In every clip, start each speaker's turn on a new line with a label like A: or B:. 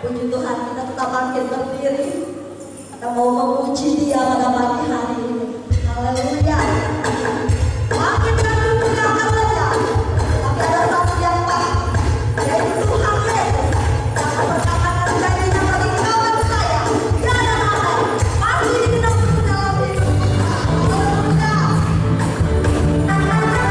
A: Puji Tuhan, kita tetap bangkit berdiri. Kita mau memuji Dia pada pagi hari ini. Haleluya. Bangkit dan memuliakan saja. Tapi ada satu yang pasti, yaitu Tuhan Yesus yang memperkatakan janjinya bagi kau dan saya. Dia ada akan pasti tidak dalam hidup kita. Haleluya. Haleluya.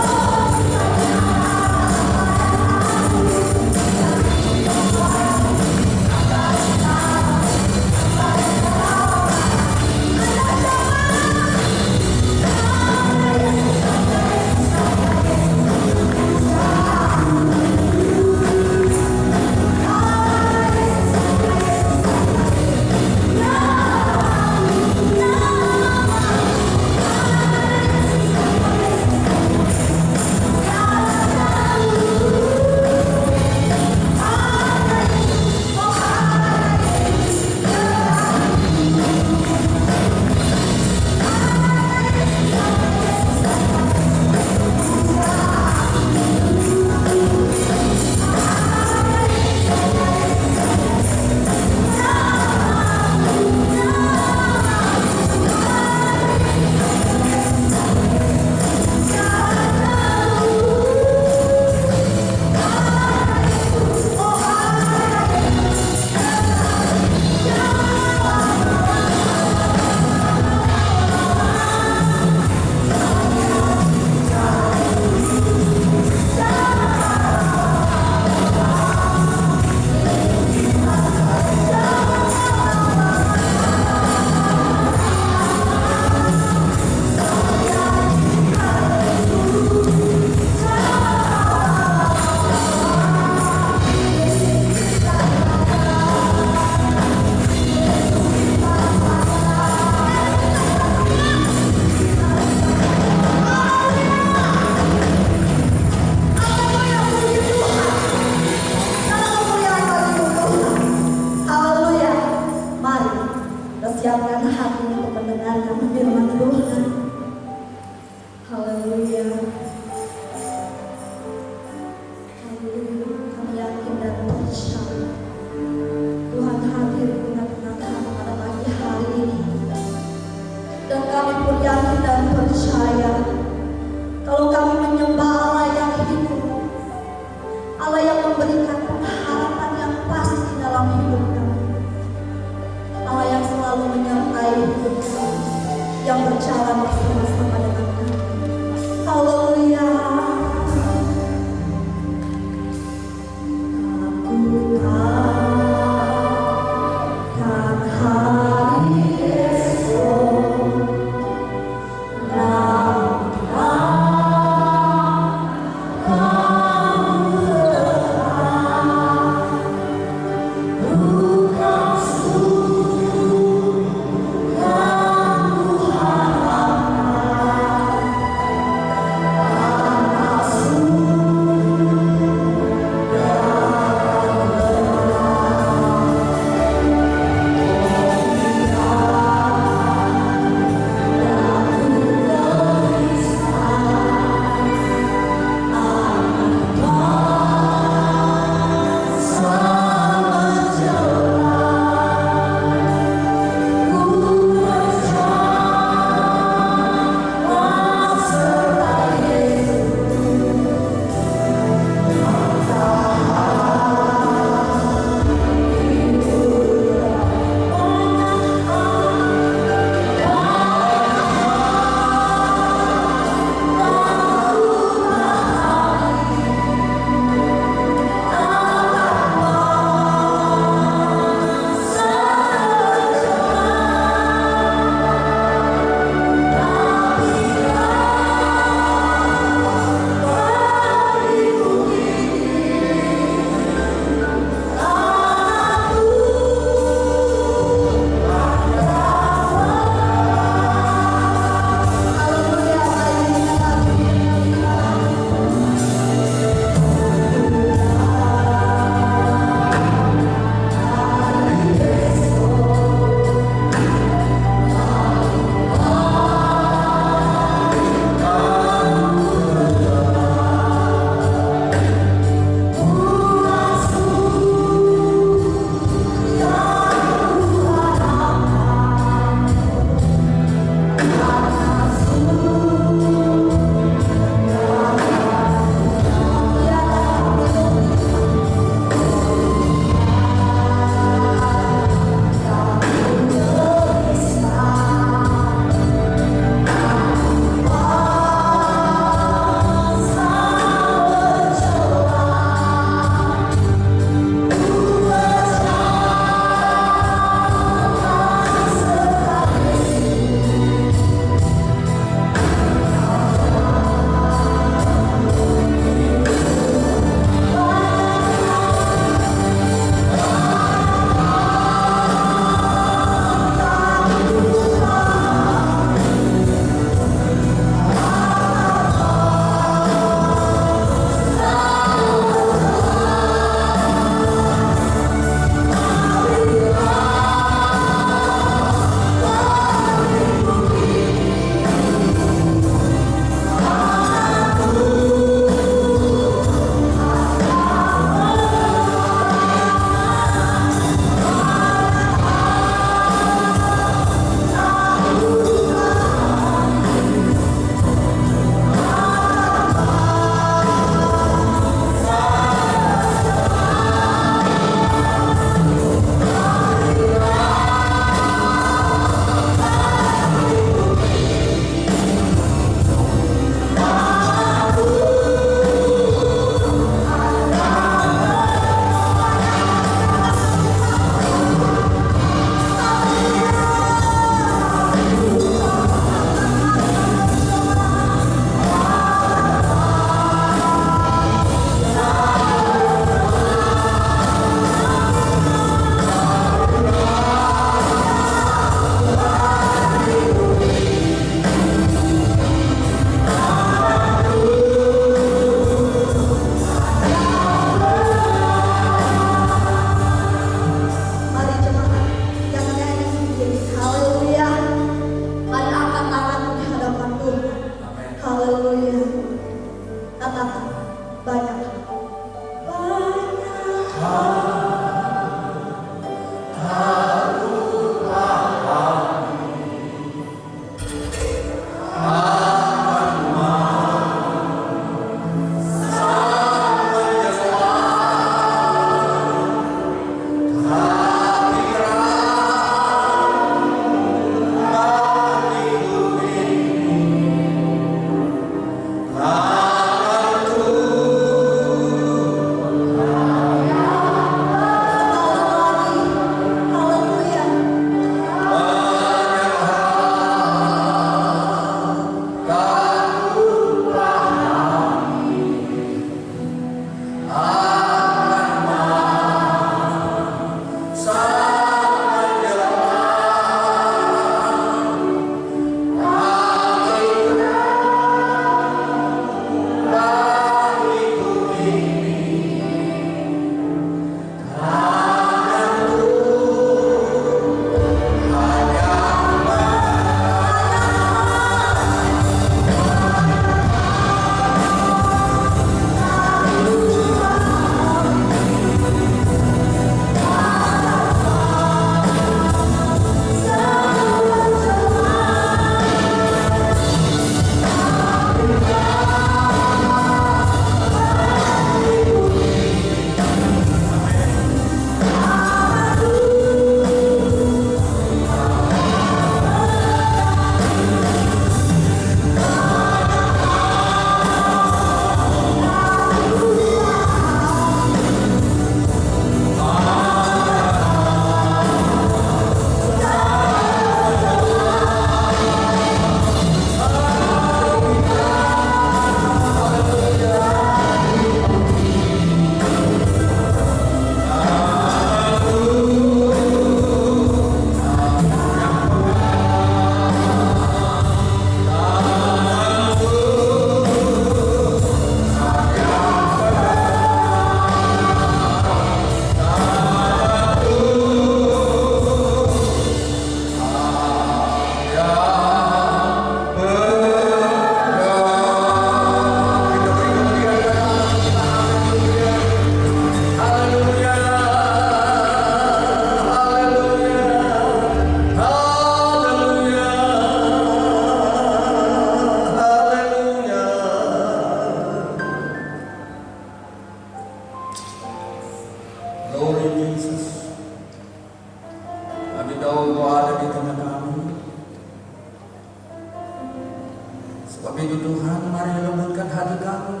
B: Sebab itu Tuhan, mari lembutkan hati kami,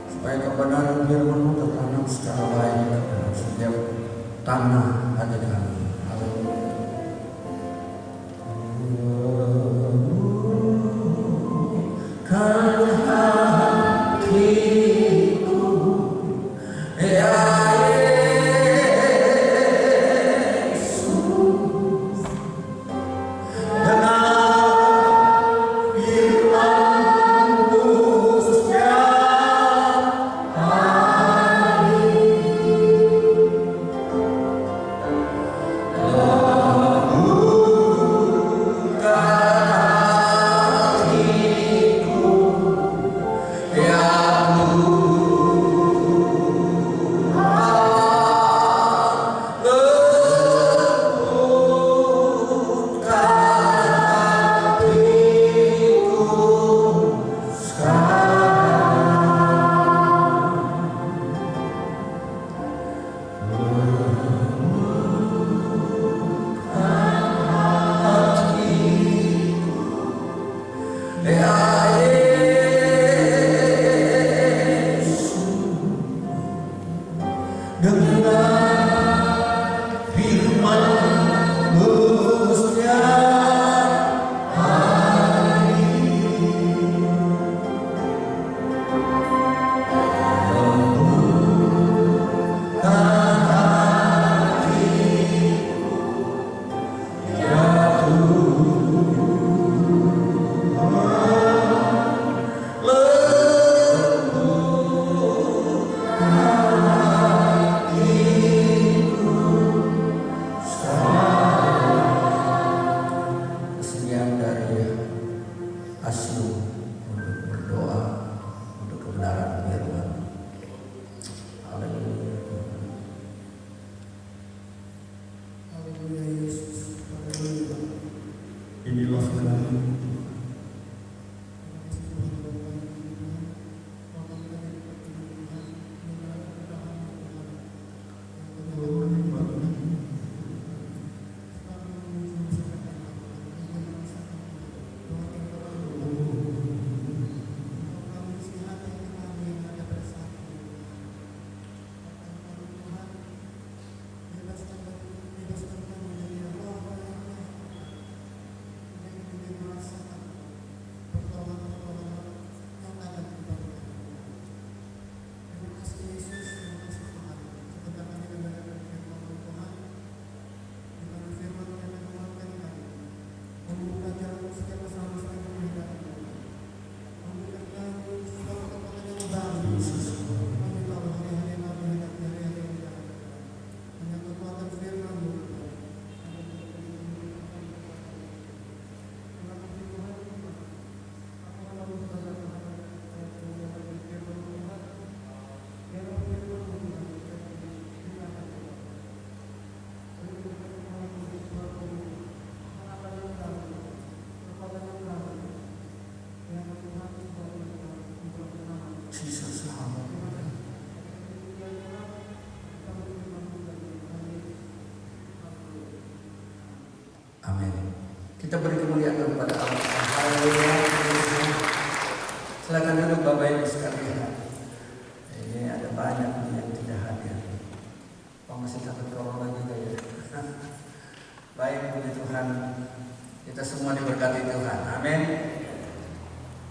B: supaya kebenaran firman-Mu tertanam secara baik dalam setiap tanah hati kami. Amin. Kita beri kemuliaan kepada Allah. Haleluya. Silakan duduk Bapak Ibu sekalian. Ini ada banyak yang tidak hadir. Masih takut corona juga ya. Baik, puji Tuhan. Kita semua diberkati Tuhan. Amin.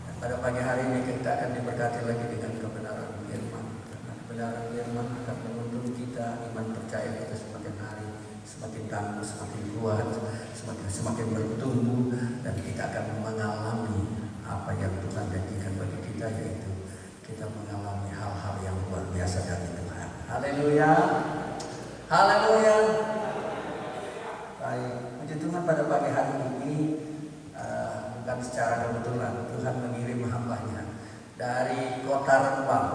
B: Dan pada pagi hari ini kita akan diberkati lagi dengan kebenaran firman. Karena kebenaran firman akan menuntun kita, iman percaya kita semakin hari semakin tangguh, semakin kuat, semakin bertumbuh, dan kita akan mengalami apa yang Tuhan janjikan bagi kita, yaitu kita mengalami hal-hal yang luar biasa dari Tuhan. Haleluya, haleluya. Baik, puji Tuhan, pada pagi hari ini bukan secara kebetulan Tuhan mengirim hamba-Nya dari kota Rembang.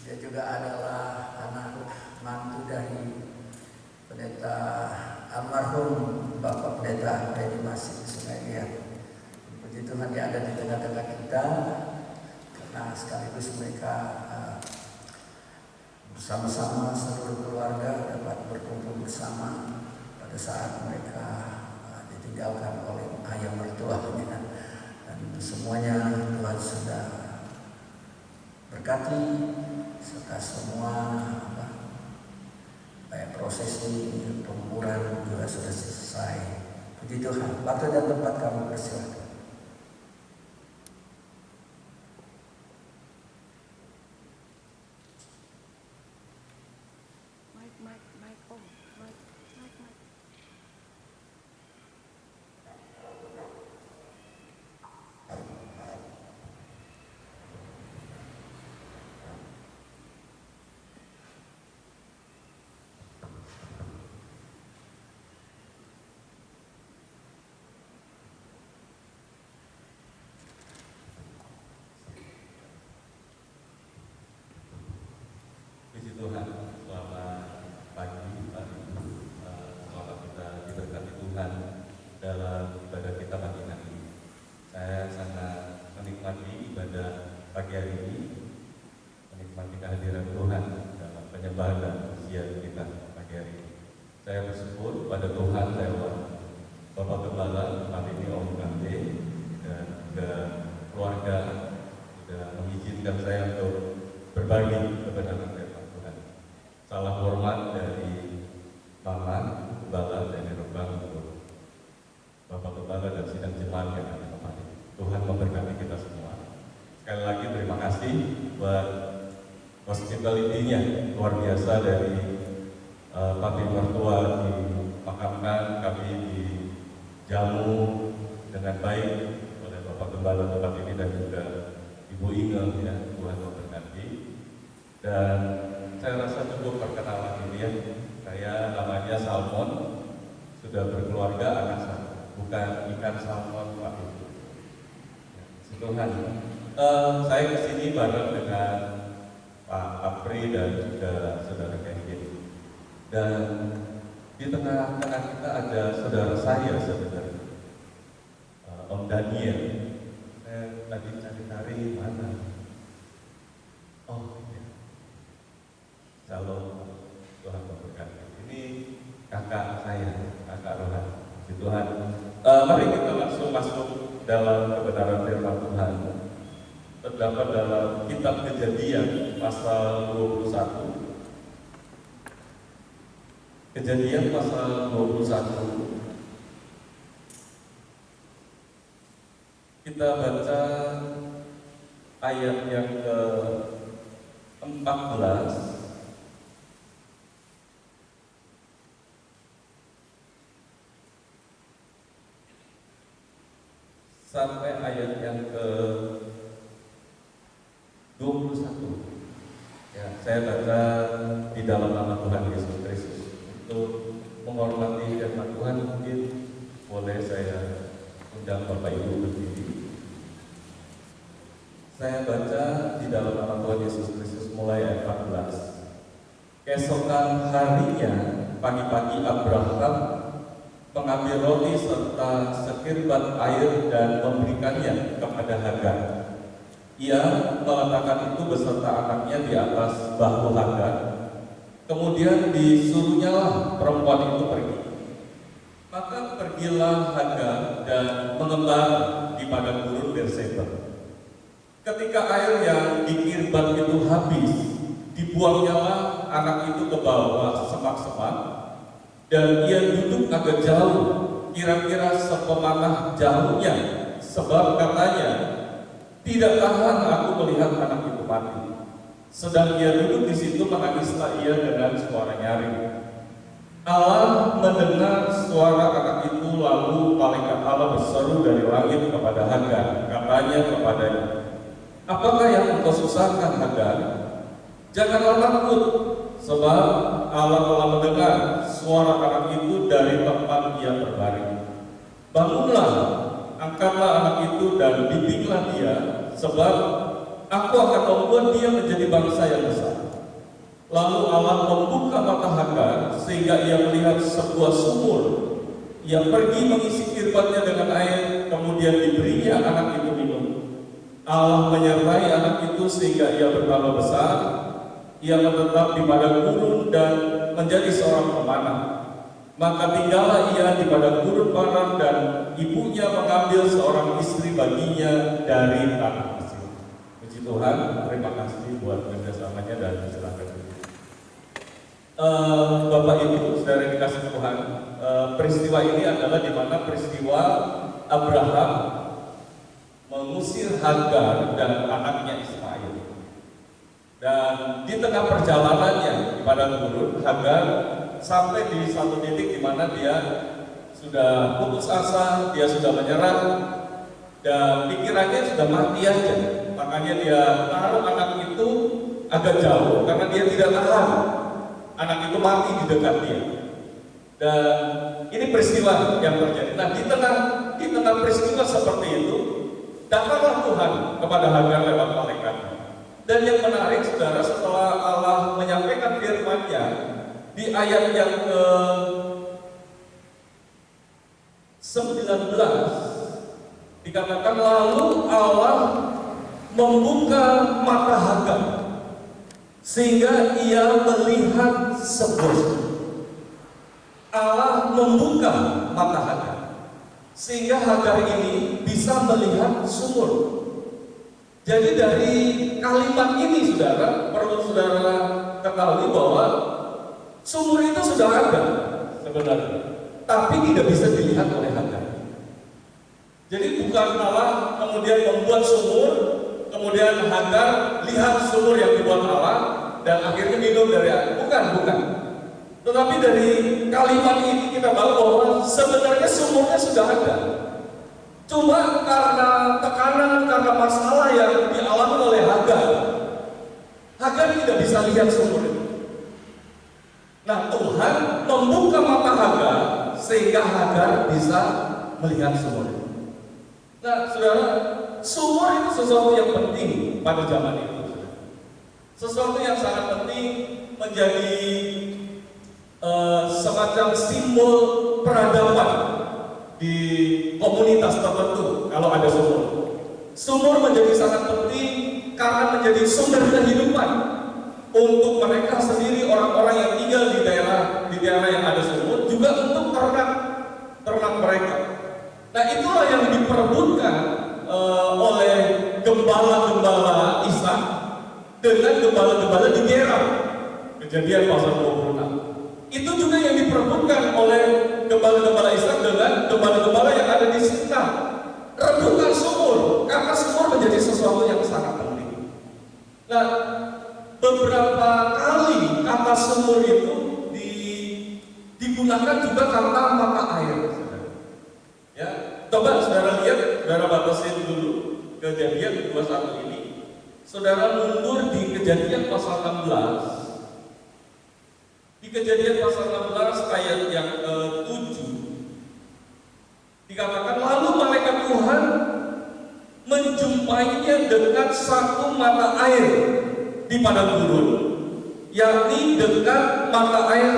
B: Dia juga adalah anak mantu dari Pendeta almarhum Bapak Pendeta Freddy Masih Sungai Liat. Puji Tuhan, dia ada di tengah-tengah kita, karena sekaligus mereka bersama-sama seluruh keluarga dapat berkumpul bersama pada saat mereka ditinggalkan oleh ayah mertuanya. semuanya Tuhan sudah berkati, serta semua baik prosesi penguburan juga sudah selesai. Puji Tuhan. Waktu dan tempat kami persilakan.
C: Tuhan, selamat pagi, selamat kita diberkati Tuhan dalam ibadah kita pagi hari ini. Saya sangat menikmati ibadah pagi hari ini, menikmati kehadiran Tuhan dalam penyembahan dan ujian kita pagi hari ini. Saya bersyukur pada Tuhan lewat Bapak Gembala tempat ini Om Kante dan juga keluarga sudah mengizinkan saya untuk berbagi kebenaran firman Tuhan. Salam hormat dari Mama Gembala dan Rembang untuk Bapak Gembala dan sidang jemaat yang ada kemarin. Tuhan memberkati kita semua. Sekali lagi terima kasih buat hospitality-nya luar biasa dari Papi mertua dimakamkan, kami dijamu dengan baik oleh Bapak Gembala tempat ini dan juga Ibu Inge, ya, Tuhan memberkati. Dan saya rasa cukup perkenalan ini ya. Saya namanya Salmon, sudah berkeluarga, anak satu, bukan ikan salmon Pak Ibu. Tuhan, saya kesini bareng dengan Pak Apri dan juga Saudara Kevin. Dan di tengah-tengah kita ada saudara saya sebenarnya, Om Daniel. Saya tadi cari-cari mana? Oh, ya. Shalom, Tuhan memberkati. Ini kakak saya, kakak rohani. Tuhan, mari kita langsung masuk dalam kebenaran firman Tuhan. Terdapat dalam kitab Kejadian pasal 21. Kejadian pasal 21. Kita baca ayat yang ke-14 sampai ayat yang ke-21. Ya, saya baca di dalam nama Tuhan Yesus Kristus. Untuk menghormati firman Tuhan, mungkin boleh saya undang Bapak Ibu berdiri. Saya baca di dalam nama Tuhan Yesus Kristus mulai ayat 14. Keesokan harinya, pagi-pagi Abraham mengambil roti serta sekirbat air dan memberikannya kepada Hagar. Ia meletakkan itu beserta anaknya di atas bahu Hagar. Kemudian disuruhnyalah perempuan itu pergi. Maka pergilah Hagar dan mengembara di padang gurun Berseba. Ketika air yang dikirbat itu habis, dibuangnyalah anak itu ke bawah semak-semak, dan ia duduk agak jauh, kira-kira sepemanah jauhnya, sebab katanya, tidak tahan aku melihat anak itu mati. Sedang ia duduk di situ, menangislah ia dengan suara nyaring. Allah mendengar suara anak itu, lalu malaikat Allah berseru dari langit kepada Hagar. Katanya kepadanya, apakah yang engkau susahkan, Hagar? Janganlah takut, sebab Allah telah mendengar suara anak itu dari tempat ia berbaring. Bangunlah, angkatlah anak itu dan bimbinglah dia, sebab aku akan membuat dia menjadi bangsa yang besar. Lalu Allah membuka mata Hagar sehingga ia melihat sebuah sumur. Ia pergi mengisi kirbatnya dengan air, kemudian diberinya anak itu minum. Allah menyertai anak itu sehingga ia bertambah besar. Ia menetap di padang gurun dan menjadi seorang pemanah. Maka tinggallah ia di padang gurun Paran, dan ibunya mengambil seorang istri baginya dari tanah Mesir. Puji Tuhan, terima kasih buat kerjasamanya dan silakan. Bapak Ibu, saudara yang dikasih Tuhan, peristiwa ini adalah di mana peristiwa Abraham mengusir Hagar dan anaknya Ismail. Dan di tengah perjalanannya di padang gurun, Hagar sampai di satu titik di mana dia sudah putus asa, dia sudah menyerah, dan pikirannya sudah mati aja. Makanya dia taruh anak itu agak jauh karena dia tidak tahan anak itu mati di dekat dia. Dan ini peristiwa yang terjadi. Nah, di tengah peristiwa seperti itu, datanglah Tuhan kepada Hagar lewat malaikat. Dan yang menarik, saudara, setelah Allah menyampaikan firman-Nya di ayat yang ke-19 dikatakan, lalu Allah membuka mata Hagar sehingga ia melihat sebuah. Allah membuka mata Hagar sehingga Hagar ini bisa melihat sumur. Jadi dari kalimat ini, saudara, perlu saudara ketahui bahwa sumur itu sudah ada sebenarnya, tapi tidak bisa dilihat oleh Hagar. Jadi bukan Allah kemudian membuat sumur, kemudian Hagar lihat sumur yang dibuat Allah dan akhirnya minum dari air. Bukan. Tetapi dari kalimat ini kita tahu bahwa sebenarnya sumurnya sudah ada. Cuma karena tekanan, karena masalah yang dialami oleh Hagar tidak bisa lihat sumur itu. Nah, Tuhan membuka mata Hagar sehingga Hagar bisa melihat sumur itu. Nah, saudara, sumur itu sesuatu yang penting pada zaman itu. Sesuatu yang sangat penting, menjadi semacam simbol peradaban di komunitas tertentu kalau ada sumur. Sumur menjadi sangat penting karena menjadi sumber kehidupan untuk mereka sendiri, orang-orang yang tinggal di daerah yang ada sumur, juga untuk ternak mereka. Nah, itulah yang diperebutkan oleh gembala-gembala Ishak dengan gembala-gembala di Gerar. Kejadian pasal 26. Itu juga yang diperebutkan oleh gembala-gembala Ishak dengan gembala-gembala yang ada di Sinta. Rebutan sumur, karena sumur menjadi sesuatu yang sangat penting. Nah, beberapa kali kata sumur itu digunakan juga kata mata air. Ya, coba saudara lihat, saudara batasin dulu Kejadian 21 ini. Saudara mundur di Kejadian pasal 16. Di Kejadian pasal 16 ayat yang ke-7 dikatakan, lalu malaikat Tuhan menjumpainya dekat satu mata air di padang gurun, yakni dekat mata air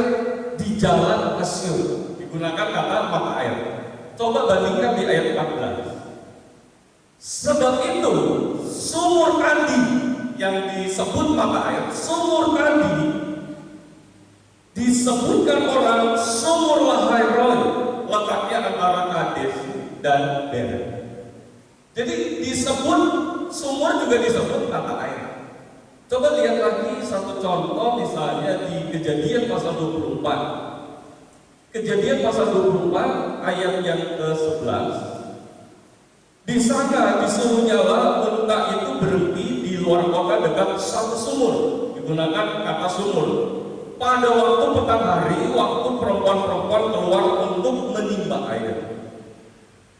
C: di jalan Asyur. Digunakan kata mata air. Coba bandingkan di ayat 14. Sebab itu sumur Kandi yang disebut mata air, sumur Kandi disebutkan orang sumur Lahairoi, letaknya antara Kades dan Beren. Jadi disebut sumur juga disebut mata air. Coba lihat lagi satu contoh, misalnya di Kejadian pasal 24. Kejadian pasal 24 ayat yang ke-11. Di sana disuruhnyalah unta itu berhenti di luar kota dekat satu sumur. Digunakan kata sumur. Pada waktu petang hari, waktu perempuan-perempuan keluar untuk menimba air.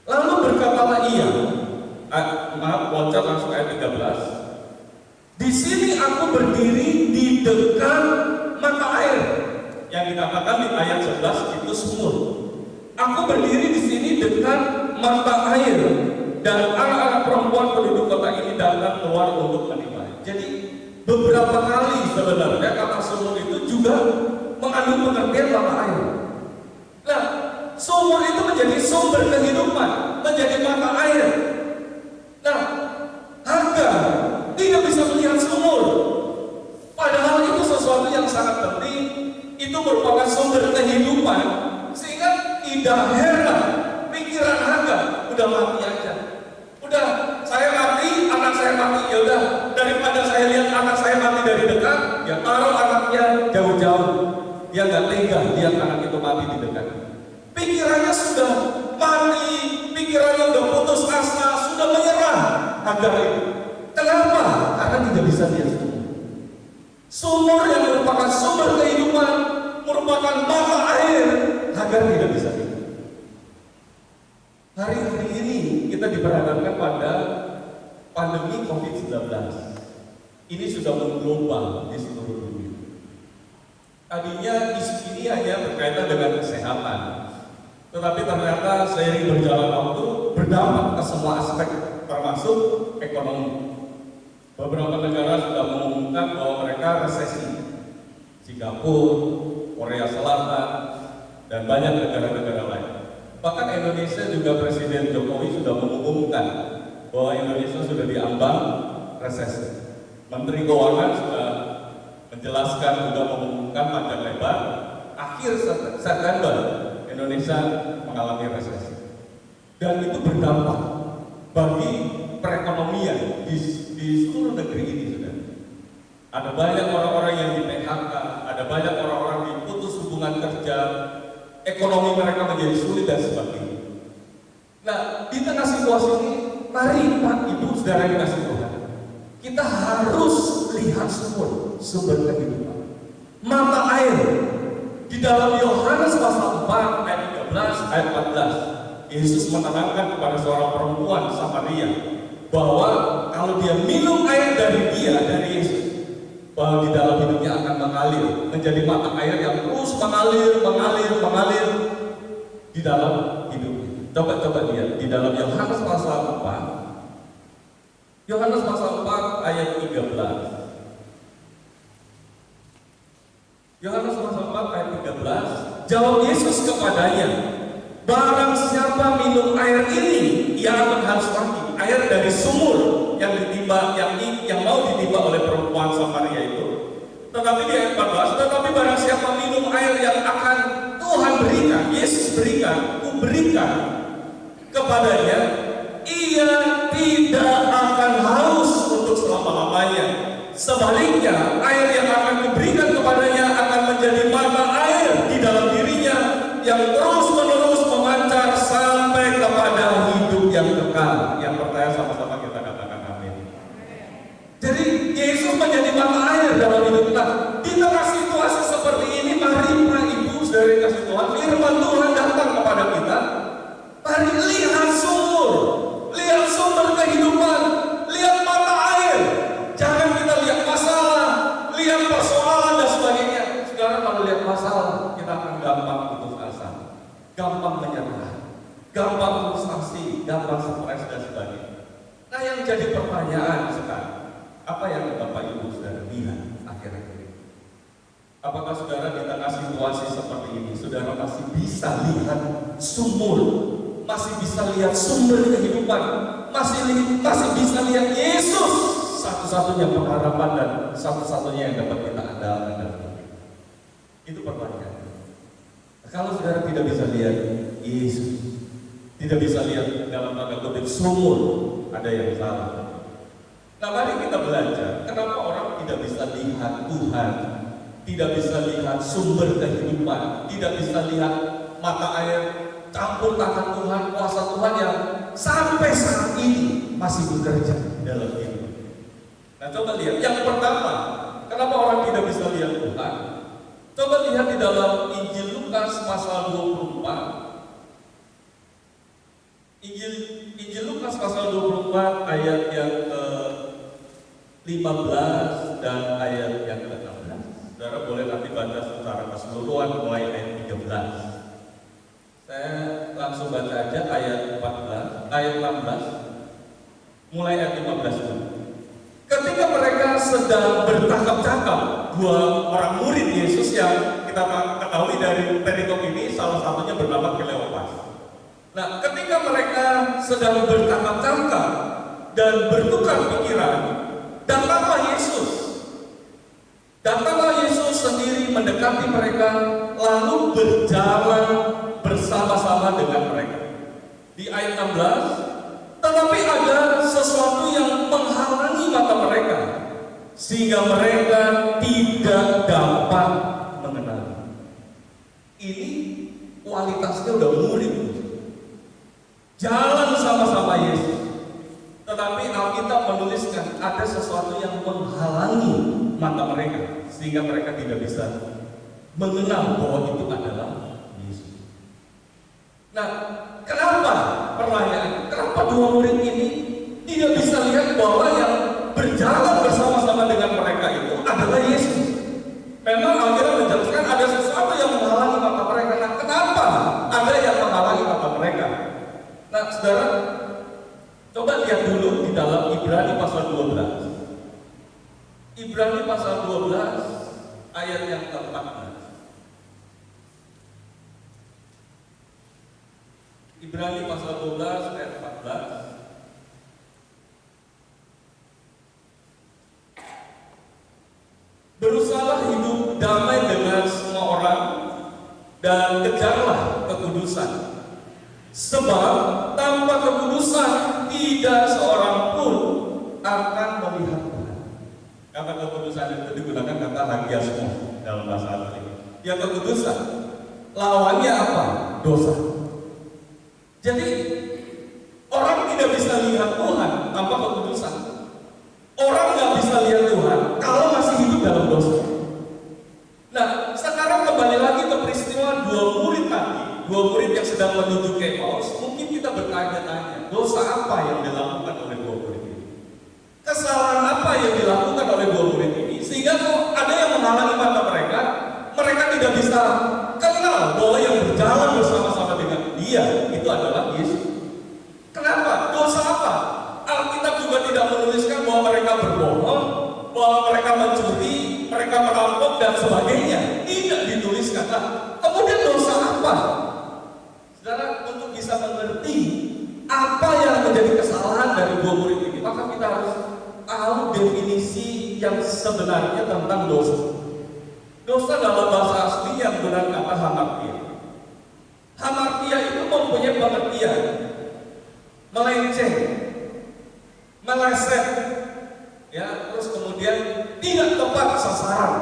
C: Lalu berkatalah ia, loncat langsung ayat 13. Di sini aku berdiri di dekat mata air. Yang dikatakan di ayat 11 itu sumur. Aku berdiri di sini dekat mata air, dan anak-anak perempuan penduduk kota ini datang keluar untuk menimba. Jadi beberapa kali sebenarnya kata sumur itu juga mengandung pengertian mata air. Nah, sumur itu menjadi sumber kehidupan, menjadi mata air. Nah, Hagar tidak bisa melihat sumur, padahal itu sesuatu yang sangat penting. Itu merupakan sumber kehidupan dia nggak tega lihat anak itu mati di dekatnya. Pikirannya sudah mati, pikirannya udah putus asa, sudah menyerah Hagar itu. Kenapa? Karena tidak bisa lihat sumur. Sumur yang merupakan sumber kehidupan, merupakan mata air, Hagar tidak bisa lihat. Hari-hari ini kita diperhadapkan pada pandemi COVID-19. Ini sudah mengglobal di seluruh dunia. Tadinya isu ini hanya berkaitan dengan kesehatan, tetapi ternyata seiring berjalan waktu berdampak ke semua aspek, termasuk ekonomi. Beberapa negara sudah mengumumkan bahwa mereka resesi. Singapura, Korea Selatan, dan banyak negara-negara lain. Bahkan Indonesia juga Presiden Jokowi sudah mengumumkan bahwa Indonesia sudah diambang resesi. Menteri Keuangan sudah menjelaskan, juga mengumumkan panjang lebar, akhir September Indonesia mengalami resesi. Dan itu berdampak bagi perekonomian di seluruh negeri ini sudah. Ada banyak orang-orang yang di PHK, ada banyak orang-orang yang putus hubungan kerja, ekonomi mereka menjadi sulit dan sebagainya. Nah, di tengah situasi ini, mari Pak Ibu Saudara yang dikasihi Tuhan, kita harus lihat sumber kehidupan, mata air. Di dalam Yohanes pasal 4 ayat 13 ayat 14, Yesus menerangkan kepada seorang perempuan Samaria bahwa kalau dia minum air dari Yesus, bahwa di dalam hidupnya akan mengalir menjadi mata air yang terus mengalir di dalam hidupnya. Coba lihat di dalam Yohanes pasal 4. Yohanes pasal 4 ayat 13. Yohanes pasal 4 ayat 13. Jawab Yesus kepadanya, barang siapa minum air ini, ia akan haus lagi. Air dari sumur yang mau ditimba oleh perempuan Samaria itu. Tetapi di ayat 14, tetapi barang siapa minum air yang akan Tuhan berikan, Yesus berikan, Ku berikan kepadanya, ia tidak akan haus untuk selama-lamanya. Sebaliknya, air yang akan diberikan kepadanya akan menjadi mata air di dalam dirinya yang terus-menerus memancar sampai kepada hidup yang kekal. Yang percaya sama-sama kita katakan amin. Jadi Yesus menjadi mata air dalam hidup kita. Di tengah situasi seperti ini, mari Pak Ibu Saudara kasih Tuhan, firman Tuhan datang kepada kita. Mari lihat sumber kehidupan, lihat mata air. Jangan kita lihat masalah, lihat persoalan dan sebagainya. Sekarang kalau lihat masalah, kita akan gampang putus asa, gampang menyerah, gampang frustasi, gampang stres dan sebagainya. Nah, yang jadi pertanyaan sekarang, apa yang Bapak Ibu Saudara lihat akhir-akhir ini? Apakah saudara di tengah situasi seperti ini, saudara masih bisa lihat sumur, masih bisa lihat sumber kehidupan, masih bisa lihat Yesus, satu-satunya pengharapan dan satu-satunya yang dapat kita andalkan? Itu pertanyaan. Kalau saudara tidak bisa lihat Yesus, tidak bisa lihat dalam tanda kutip sumur, ada yang salah. Nah, mari kita belajar kenapa orang tidak bisa lihat Tuhan, tidak bisa lihat sumber kehidupan, tidak bisa lihat mata air, campur tangan Tuhan, kuasa Tuhan yang sampai saat ini masih bekerja dalam hidup. Nah, coba lihat. Yang pertama, kenapa orang tidak bisa lihat Tuhan? Coba lihat di dalam Injil Lukas pasal 24. Injil Lukas pasal 24 ayat yang ke-15 dan ayat yang ke-16. Saudara boleh nanti baca secara keseluruhan mulai ayat 13. Saya langsung baca aja ayat 16 mulai ayat 15 dulu. Ketika mereka sedang bercakap-cakap, dua orang murid Yesus yang kita ketahui dari perikop ini, salah satunya bernama Kleopas. Nah, ketika mereka sedang bercakap-cakap dan bertukar pikiran, datanglah Yesus sendiri mendekati mereka, lalu berjalan bersama-sama dengan mereka. Di ayat 16, tetapi ada sesuatu yang menghalangi mata mereka, sehingga mereka tidak dapat mengenali. kualitasnya udah murid, jalan sama-sama Yesus. Tetapi Alkitab menuliskan ada sesuatu yang menghalangi mata mereka sehingga mereka tidak bisa mengenal bahwa itu adalah Yesus. Nah, kenapa pertanyaan? Kenapa dua murid ini tidak bisa lihat bahwa yang berjalan bersama-sama dengan mereka itu adalah Yesus? Memang Alkitab menjelaskan ada sesuatu yang menghalangi mata mereka. Nah, kenapa ada yang menghalangi mata mereka? Nah, saudara, coba lihat dulu di dalam Ibrani pasal 12. Ibrani pasal 12 ayat yang ke-14. Ibrani pasal 12 ayat 14. Berusahalah hidup damai dengan semua orang dan kejarlah kekudusan. Sebab tanpa kekudusan tidak seorang pun akan melihat Tuhan. Kata kekudusan itu digunakan kata hagiasmos dalam bahasa asli. Yang kekudusan lawannya apa? Dosa. Jadi orang tidak bisa lihat Tuhan tanpa kekudusan. Orang nggak bisa lihat Tuhan kalau masih hidup dalam dosa. Nah, sekarang kembali lagi ke peristiwa dua murid tadi, dua murid yang sedang menuju ke Emmaus. Mungkin kita bertanya-tanya, dosa apa yang dilakukan oleh dua murid ini? Kesalahan apa yang dilakukan oleh dua murid ini? Sehingga kok ada yang menghalangi mata mereka, mereka tidak bisa kenal bahwa yang berjalan bersama-sama dengan dia itu adalah Yesus. Kenapa? Dosa apa? Alkitab juga tidak menuliskan bahwa mereka berbohong, bahwa mereka mencuri, mereka merampok dan sebagainya. Tidak dituliskan. Nah, kemudian dosa apa? Saudara, untuk bisa mengerti apa yang menjadi kesalahan dari dua murid ini, maka kita harus tahu definisi yang sebenarnya tentang dosa. Dosa dalam bahasa asli yang benar kata hamartia. Hamartia itu mempunyai pengertian melenceng, meleset, ya, terus kemudian tidak tepat sasaran,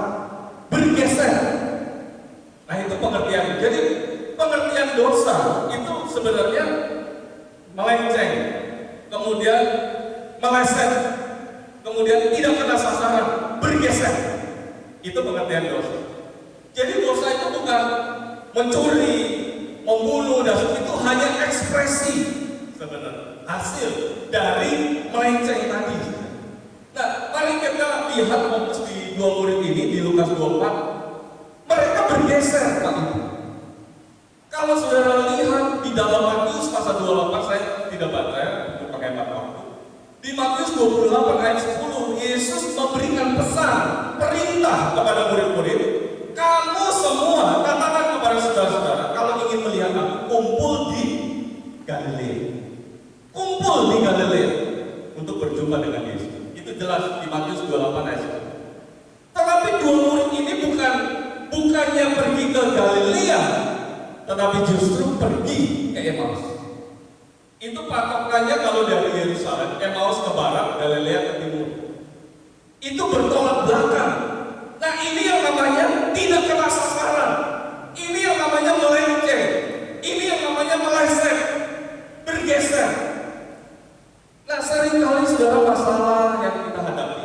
C: bergeser. Nah, itu pengertian. Jadi pengertian dosa itu sebenarnya melenceng, kemudian meleset, kemudian tidak kena sasaran, bergeser. Itu pengertian dosa. Jadi dosa itu bukan mencuri, membunuh, dan itu hanya ekspresi sebenarnya, hasil dari melenceng tadi. Nah, mari kita lihat fokus di dua murid ini di Lukas 24. Mereka bergeser Pak Ibu. Kalau saudara lihat di dalam Matius pasal 28, saya tidak baca ya, untuk pakai waktu. Di Matius 28 ayat 10, Yesus memberikan pesan, perintah kepada murid-murid, kamu semua katakan kepada saudara-saudara, kalau ingin melihat aku, kumpul di Galilea. Kumpul di Galilea untuk berjumpa dengan Yesus. Itu jelas di Matius 28 ayat 10. Tetapi dua murid ini bukannya pergi ke Galilea, tetapi justru pergi ke Emmaus. Itu patokannya kalau dari Yerusalem, Emmaus ke barat, Galilea ke timur. Itu bertolak belakang. Nah, ini yang namanya tidak kena sasaran. Ini yang namanya melenceng. Ini yang namanya meleset, bergeser. Nah, seringkali saudara masalah yang kita hadapi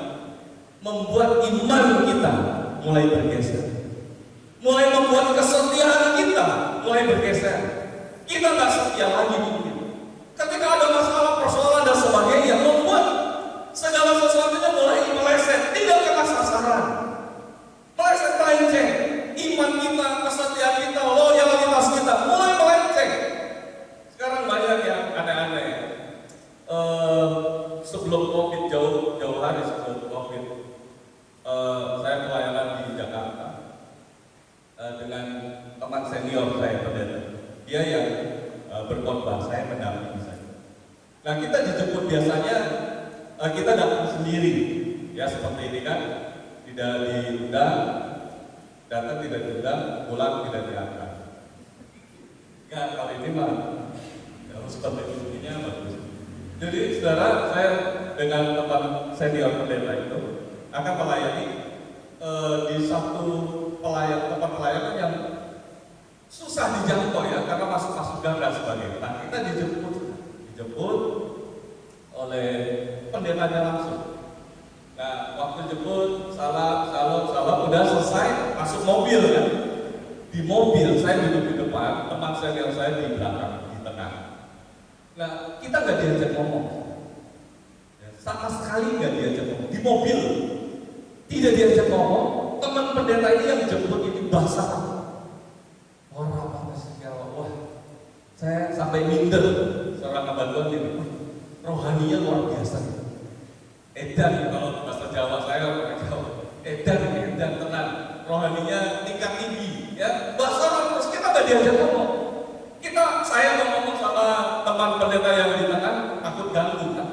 C: membuat iman kita mulai bergeser. Mulai membuat kesetiaan kita mulai bergeser. Kita nggak setia lagi mungkin. Ketika ada masalah, persoalan dan sebagainya, membuat segala sesuatunya mulai meleset, tidak kena sasaran, meleset, melenceng. Iman kita, kesetiaan kita, loyalitas kita mulai melenceng. Sekarang banyak yang aneh-aneh. Sebelum COVID, jauh hari sebelum COVID, saya pelayanan di Jakarta dengan teman senior saya, pendeta. Dia yang berkhotbah, saya mendampingi saya. Nah, kita dijemput biasanya kita datang sendiri, ya seperti ini kan, tidak diundang, datang tidak diundang, pulang tidak diangkat. Ya, kali ini mah harus seperti ini bagus. Jadi saudara, saya dengan teman senior pendeta itu akan melayani di satu tempat pelayanan yang susah dijangkau ya, karena masuk gang dan sebagainya. Nah, kita dijemput oleh pendetanya langsung. Nah, waktu jemput, salam, udah selesai, masuk mobil kan. Di mobil, saya duduk di depan, teman saya di belakang, di tengah. Nah, kita nggak diajak ngomong. Sama sekali nggak diajak ngomong. Di mobil, tidak diajak ngomong. Teman pendeta ini yang jemput ini basah. Orang apa sih kalau wah, saya sampai minder seorang abang ini. Rohaninya luar biasa. Edan kalau bahasa Jawa saya edan tenang. Rohaninya tingkat tinggi, ya. Bahasa terus kita nggak diajak ngomong. Saya mau ngomong sama teman pendeta yang di tengah, takut ganggu kan.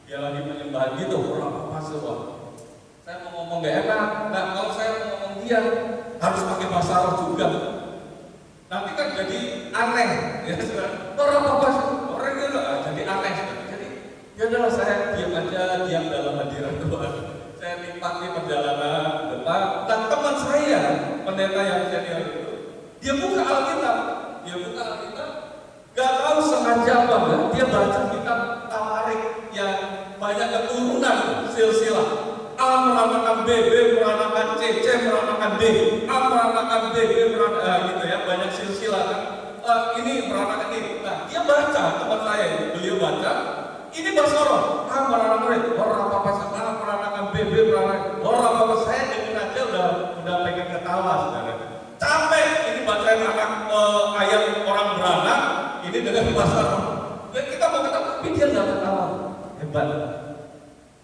C: Dia lagi menyembah gitu, orang apa sih wah. Saya mau ngomong gak enak. Nah, kalau saya mau ngomong dia harus pakai bahasa roh juga. Nanti kan jadi aneh, ya. Orang apa sih? Orang itu jadi aneh. Ya udahlah, saya diam aja, diam dalam hadirat Tuhan. Saya nikmati perjalanan depan. Dan teman saya, pendeta yang senior itu, dia buka Alkitab, gak tahu sengaja apa enggak, dia baca kitab Tawarik yang banyak keturunan silsilah. A meranakan B, B meranakan C, C meranakan D, A meranakan B, B meranakan gitu ya, banyak silsilah kan. Ini meranakan ini. Nah, dia baca, teman saya ini, beliau baca. Ini bahasa roh, meranakan orang apa sama meranakan B meranakan orang apa, saya dengar aja udah pengen ketawa saudara. Capek ini bacain ayat orang beranak, ini dengan bahasa roh. Dan kita mau ketawa, tapi dia nggak ketawa.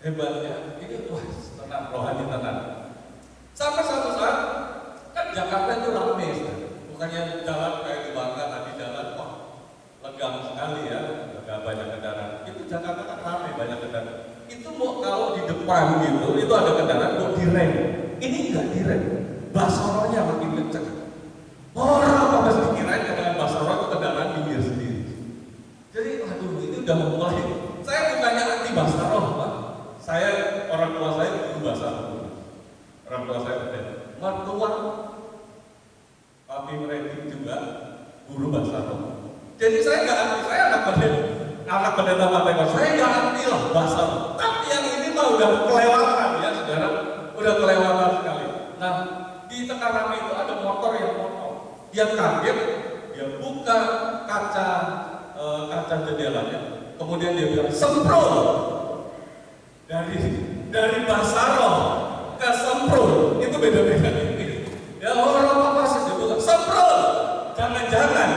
C: Hebatnya. Ini wah, tenang, rohani tenang. Sampai satu saat kan Jakarta itu ramai, bukannya jalan kayak di Bangka tadi jalan, wah legam sekali ya. Banyak kendaraan. Itu Jakarta kan ramai banyak kendaraan. Itu mau kalau di depan gitu, itu ada kendaraan mau direm. Ini enggak direm. Bahasa rohnya makin kenceng. Orang apa pasti dikirain dengan bahasa roh itu kendaraan minggir sendiri. Jadi aduh, ini udah mulai. Saya bukannya anti bahasa roh, Pak. Saya orang tua saya guru bahasa roh. Orang tua saya berbeda. Mertua papi mereka juga guru bahasa roh. Jadi saya nggak anti, saya anak pendeta Pantai, saya nggak anti lah bahasa. Tapi yang ini mah udah kelewatan ya saudara, udah kelewatan sekali. Nah, di tengah ramai itu ada motor yang motong. Dia kaget, dia buka kaca jendelanya, kemudian dia bilang semprot. Dari bahasa roh ke semprot itu beda-beda. Ya orang apa sih dia bilang semprot, jangan-jangan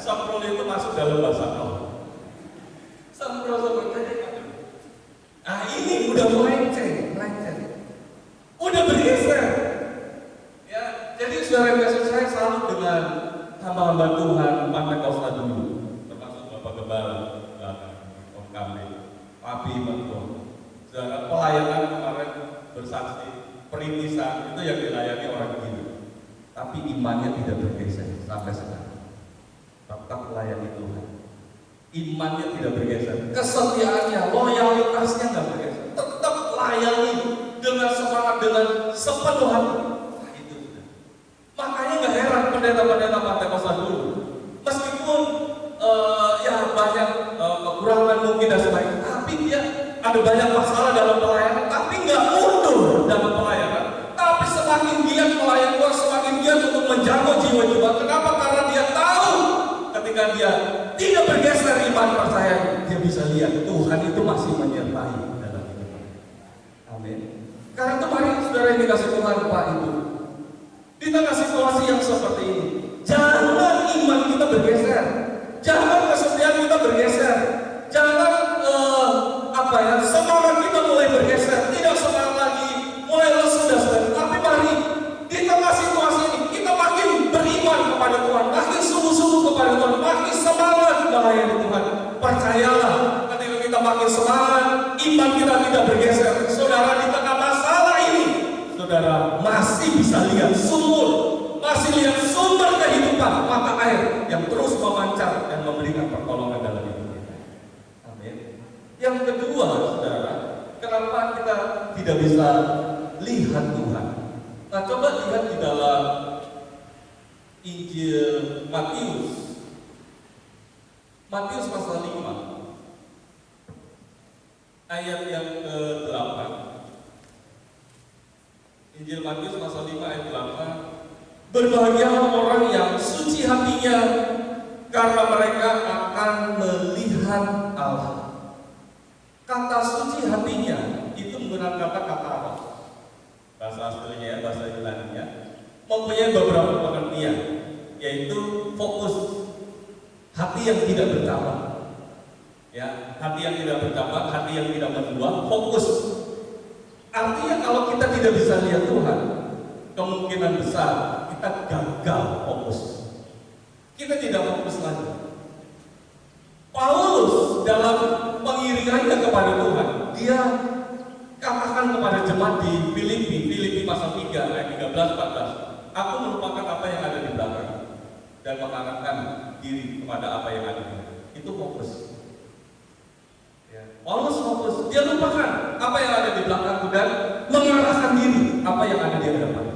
C: semprot itu masuk dalam bahasa roh. Semprot tadi. Nah ini udah melenceng. Udah bergeser. Ya, jadi saudara kasih saya salut dengan hamba-hamba Tuhan Pantai Kosta dulu, termasuk Bapak Gembala, Om Kamil, Papi Mentua. Saudara pelayanan kemarin bersaksi, perintisan itu yang dilayani orang gila. Tapi imannya tidak bergeser sampai sekarang. Tetap melayani Tuhan. Imannya tidak bergeser, kesetiaannya, loyalitasnya nggak bergeser, tetap layani dengan semangat, dengan sepenuh hati. Nah, itu sudah. Makanya nggak heran pendeta-pendeta Pantai Kosta dulu, meskipun ya banyak kekurangan mungkin dan sebagainya, tapi dia ada banyak masalah dalam pelayanan, tapi nggak mundur dalam pelayanan. Tapi semakin giat melayani Tuhan, semakin giat untuk menjangkau jiwa-jiwa. Kenapa? Karena dia tahu ketika dia tidak bergeser iman percaya, dia bisa lihat Tuhan itu masih menyertai dalam hidupnya. Amin. Karena itu mari saudara yang dikasih Tuhan Pak Ibu, di tengah situasi yang seperti ini, jangan iman kita bergeser, jangan kesetiaan kita bergeser, jangan semangat kita mulai bergeser, tidak semangat lagi, mulai lesu dan sebagainya. Tapi mari di tengah situasi ini kita makin beriman kepada Tuhan, makin sungguh-sungguh kepada Tuhan, makin semangat melayani Tuhan. Percayalah, ketika kita makin semangat, iman kita tidak bergeser. Saudara, di tengah masalah ini, saudara masih bisa lihat sumur, masih lihat sumber kehidupan, mata air yang terus memancar dan memberikan pertolongan dalam hidup kita. Amin. Yang kedua, saudara, kenapa kita tidak bisa lihat Tuhan? Nah, coba lihat di dalam Injil Matius. Matius pasal 5 ayat yang ke-8. Injil Matius pasal 5 ayat 8. Berbahagialah orang yang suci hatinya, karena mereka akan melihat Allah. Kata suci hatinya itu menggunakan kata roh. Bahasa aslinya ya, bahasa Yunaninya mempunyai beberapa pengertian, yaitu fokus, hati yang tidak bercabang. Ya, hati yang tidak bercabang, hati yang tidak mendua, fokus. Artinya kalau kita tidak bisa lihat Tuhan, kemungkinan besar kita gagal fokus. Kita tidak fokus lagi. Paulus dalam pengiringannya kepada Tuhan, dia katakan kepada jemaat di Filipi pasal 3 ayat 13-14, aku melupakan apa yang ada di belakang dan mengarahkan diri kepada apa yang ada di belakang. Itu fokus. Ya. Paulus fokus, dia lupakan apa yang ada di belakang dan mengarahkan diri apa yang ada di hadapan.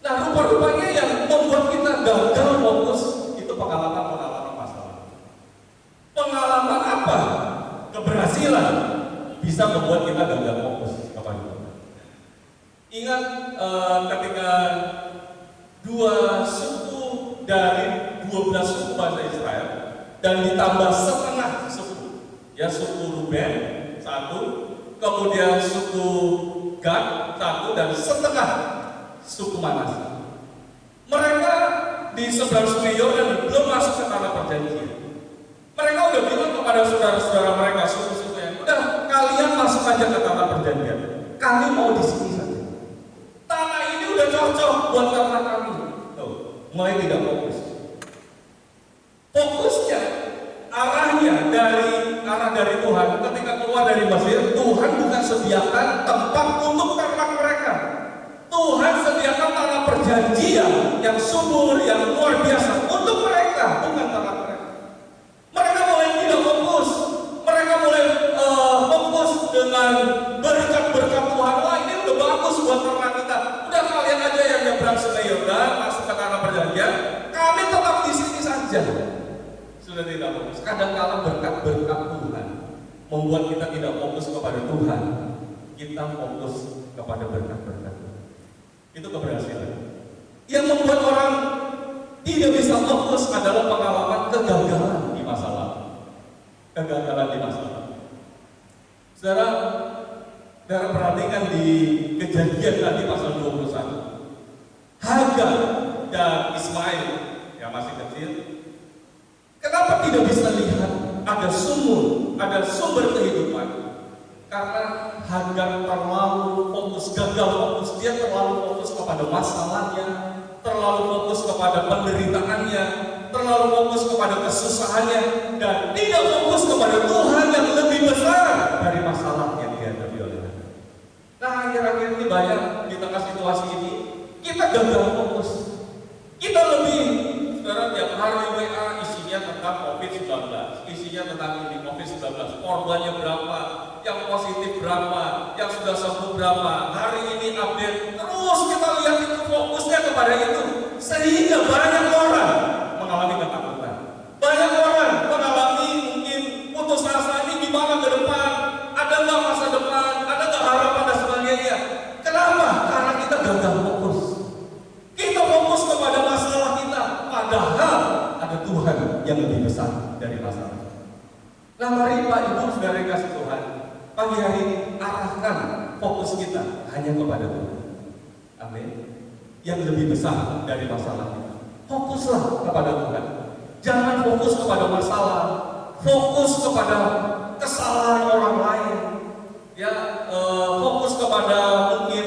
C: Nah, rupa-rupanya yang membuat kita gagal fokus itu pengalaman masalah. Pengalaman apa? Keberhasilan bisa membuat kita gagal fokus kepada Tuhan. Ingat ketika dua suku dari 12 suku bangsa Israel dan ditambah setengah suku, ya suku Ruben satu, kemudian suku Gad satu, dan setengah suku Manasye. Mereka di seberang Sungai Yordan belum masuk ke tanah perjanjian. Mereka udah bilang kepada saudara-saudara mereka, suku-suku yang udah, kalian masuk aja ke tanah perjanjian. Kami mau di sini saja. Tanah ini udah cocok buat ternak kami. Tuh, mulai tidak fokus. Fokusnya, arahnya dari Tuhan. Ketika keluar dari Mesir, Tuhan bukan sediakan tempat untuk ternak mereka. Tuhan sediakan tanah perjanjian yang subur, yang luar biasa untuk mereka, bukan ternak mereka. Mereka mulai tidak fokus. Mereka mulai fokus dengan berkat-berkat Tuhan. Wah, ini udah bagus buat ternak kita. Udah, kalian aja yang nyebrang Sungai Yordan masuk ke tanah perjanjian. Kami tetap di sini saja. Sudah tidak fokus. Kadang-kala berkat-berkat Tuhan membuat kita tidak fokus kepada Tuhan. Kita fokus kepada berkat-berkat Tuhan. Itu keberhasilan. Yang membuat orang tidak bisa fokus adalah pengalaman kegagalan di masa lalu. Kegagalan di masa lalu. Saudara perhatikan di Kejadian tadi pasal 21. Hagar dan Ismail yang masih kecil, kenapa tidak bisa lihat ada sumber kehidupan? Karena Hagar terlalu fokus, gagal fokus. Dia terlalu fokus kepada masalahnya, terlalu fokus kepada penderitaannya, terlalu fokus kepada kesusahannya, dan tidak fokus kepada Tuhan yang lebih besar dari masalah yang dihadapi oleh Hagar. Nah, akhir-akhir ini banyak di tengah situasi ini kita gagal fokus. Kita lebih, saudara, tiap hari WA isinya tentang COVID-19, isinya tentang ini COVID-19, korbannya berapa, yang positif berapa, yang sudah sembuh berapa, hari ini update, terus kita lihat itu, fokusnya kepada itu, sehingga banyak orang mengalami ketakutan, banyak orang mengalami mungkin putus asa, ini gimana ke depan, ada nggak masa depan, ada nggak harapan dan sebagainya. Kenapa? Karena kita gagal fokus. Kita fokus kepada masalah kita, padahal ada Tuhan yang lebih besar dari masalah. Nah, mari Pak Ibu Saudara yang kasih Tuhan, pagi hari ini arahkan fokus kita hanya kepada Tuhan. Amin. Yang lebih besar dari masalah kita. Fokuslah kepada Tuhan. Jangan fokus kepada masalah, fokus kepada kesalahan orang lain. Ya, fokus kepada mungkin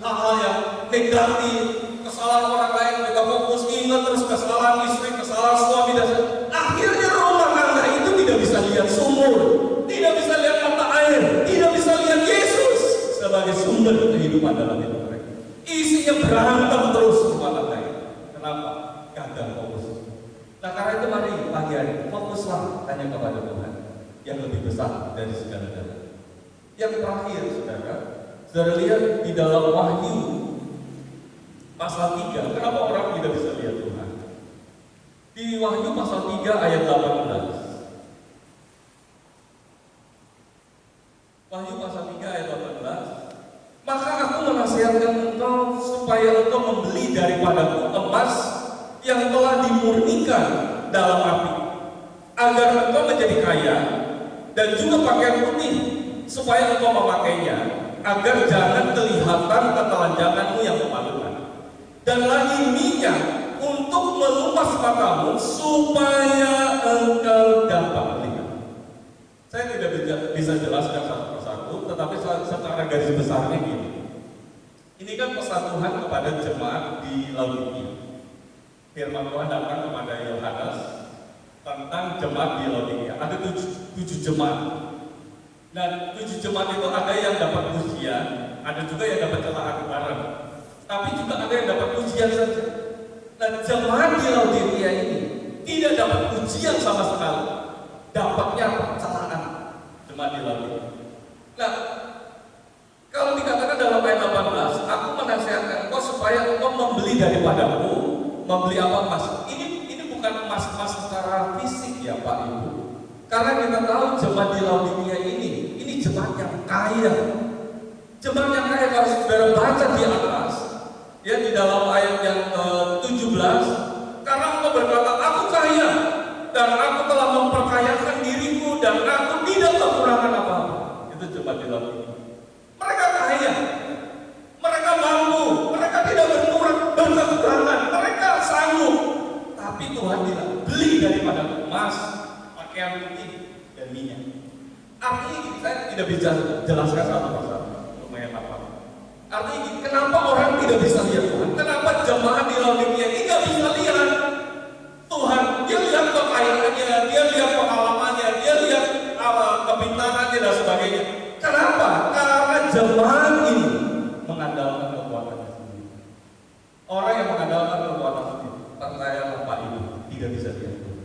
C: hal-hal yang negatif, kesalahan orang lain, kita fokus ingat terus kesalahan istri, kesalahan suami, dan akhirnya rumah tangga itu tidak bisa lihat sumur, tidak bisa lihat mata air, tidak bisa lihat Yesus sebagai sumber kehidupan dalam hidup mereka. Isinya berantem terus rumah tangga itu. Kenapa? Gagal fokus. Nah, karena itu mari pagi hari fokuslah hanya kepada Tuhan yang lebih besar dari segala-galanya. Yang terakhir, saudara lihat di dalam Wahyu pasal 3, kenapa orang tidak bisa lihat Tuhan? Di Wahyu pasal 3 ayat 18. Wahyu pasal 3 ayat 18. Maka aku menasihatkan engkau supaya engkau membeli daripadaku emas yang telah dimurnikan dalam api, agar engkau menjadi kaya, dan juga pakaian putih supaya engkau memakainya, agar jangan kelihatan ketelanjanganmu yang memalukan, dan lagi minyak untuk melupas matamu supaya engkau dapat melihat. Saya tidak bisa jelaskan satu persatu, tetapi secara garis besarnya gini. Ini kan pesan Tuhan kepada jemaat di Laodikia. Firman Tuhan datang kepada Yohanes tentang jemaat di Laodikia. Ada tujuh jemaat. Dan 7 jemaat itu ada yang dapat pujian, ada juga yang dapat celaan bareng. Tapi juga ada yang dapat pujian saja. Dan jemaat di Laodikia ini tidak dapat pujian sama sekali. Dapatnya celaan jemaat di Laodikia. Nah, kalau dikatakan dalam ayat 18, aku menasihatkan engkau supaya engkau membeli daripadaku, membeli apa emas. Ini bukan emas secara fisik ya Pak Ibu. Karena kita tahu jemaat di Laodikia ini jemaat yang kaya. Jemaat yang kaya, kalau saudara baca di atas, ya di dalam ayat yang ke-17, karena engkau berkata, aku kaya, dan aku telah memperkayakan diriku, dan aku tidak kekurangan apa-apa. Itu jemaat di Laodikia. Mereka kaya, mereka mampu, mereka tidak berkekurangan, mereka sanggup. Tapi Tuhan bilang, beli daripada emas, pakaian putih, dan minyak. Artinya gini, saya tidak bisa jelaskan satu persatu lumayan apa. Artinya gini, kenapa orang tidak bisa lihat Tuhan? Kenapa jemaat di Laodikia ini nggak bisa lihat Tuhan? Dia lihat kekayaannya, dia lihat pengalamannya, dia lihat kepintarannya dan sebagainya. Kenapa? Karena jemaat ini mengandalkan kekuatannya sendiri. Orang yang mengandalkan kekuatan sendiri, percayalah Pak Ibu, tidak bisa lihat Tuhan.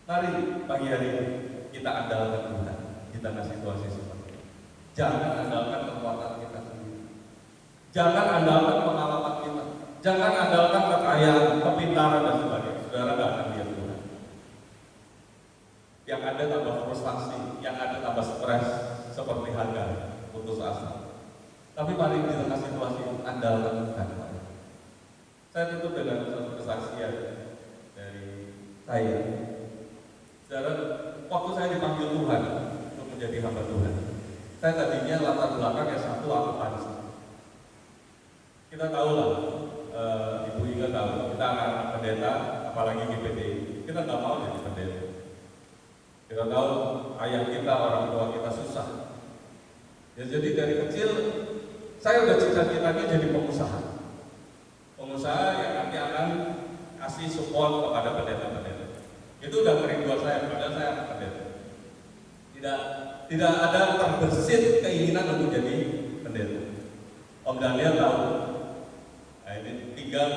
C: Mari pagi hari ini kita andalkan Tuhan di tengah situasi seperti ini. Jangan andalkan kekuatan kita sendiri. Jangan andalkan pengalaman kita. Jangan andalkan kekayaan, kepintaran dan sebagainya. Saudara tidak akan lihat Tuhan. Yang ada tambah frustasi, yang ada tambah stres, seperti harga, putus asa. Tapi mari di tengah situasi ini andalkan Tuhan. Saya tutup dengan satu kesaksian dari saya. Saudara, waktu saya dipanggil Tuhan untuk menjadi hamba Tuhan, saya tadinya latar belakang yang satu akuntansi. Kita tahu lah, Ibu Inga tahu, kita anak pendeta, apalagi GPDI, kita nggak mau jadi pendeta. Kita tahu ayah kita, orang tua kita susah. Ya, jadi dari kecil saya udah cita-citanya jadi pengusaha. Pengusaha yang nanti akan kasih support kepada pendeta-pendeta. Itu udah kerinduan saya, padahal saya anak pendeta. Tidak ada terbersit keinginan untuk jadi pendeta. Om Daniel tahu. Nah, ini tinggal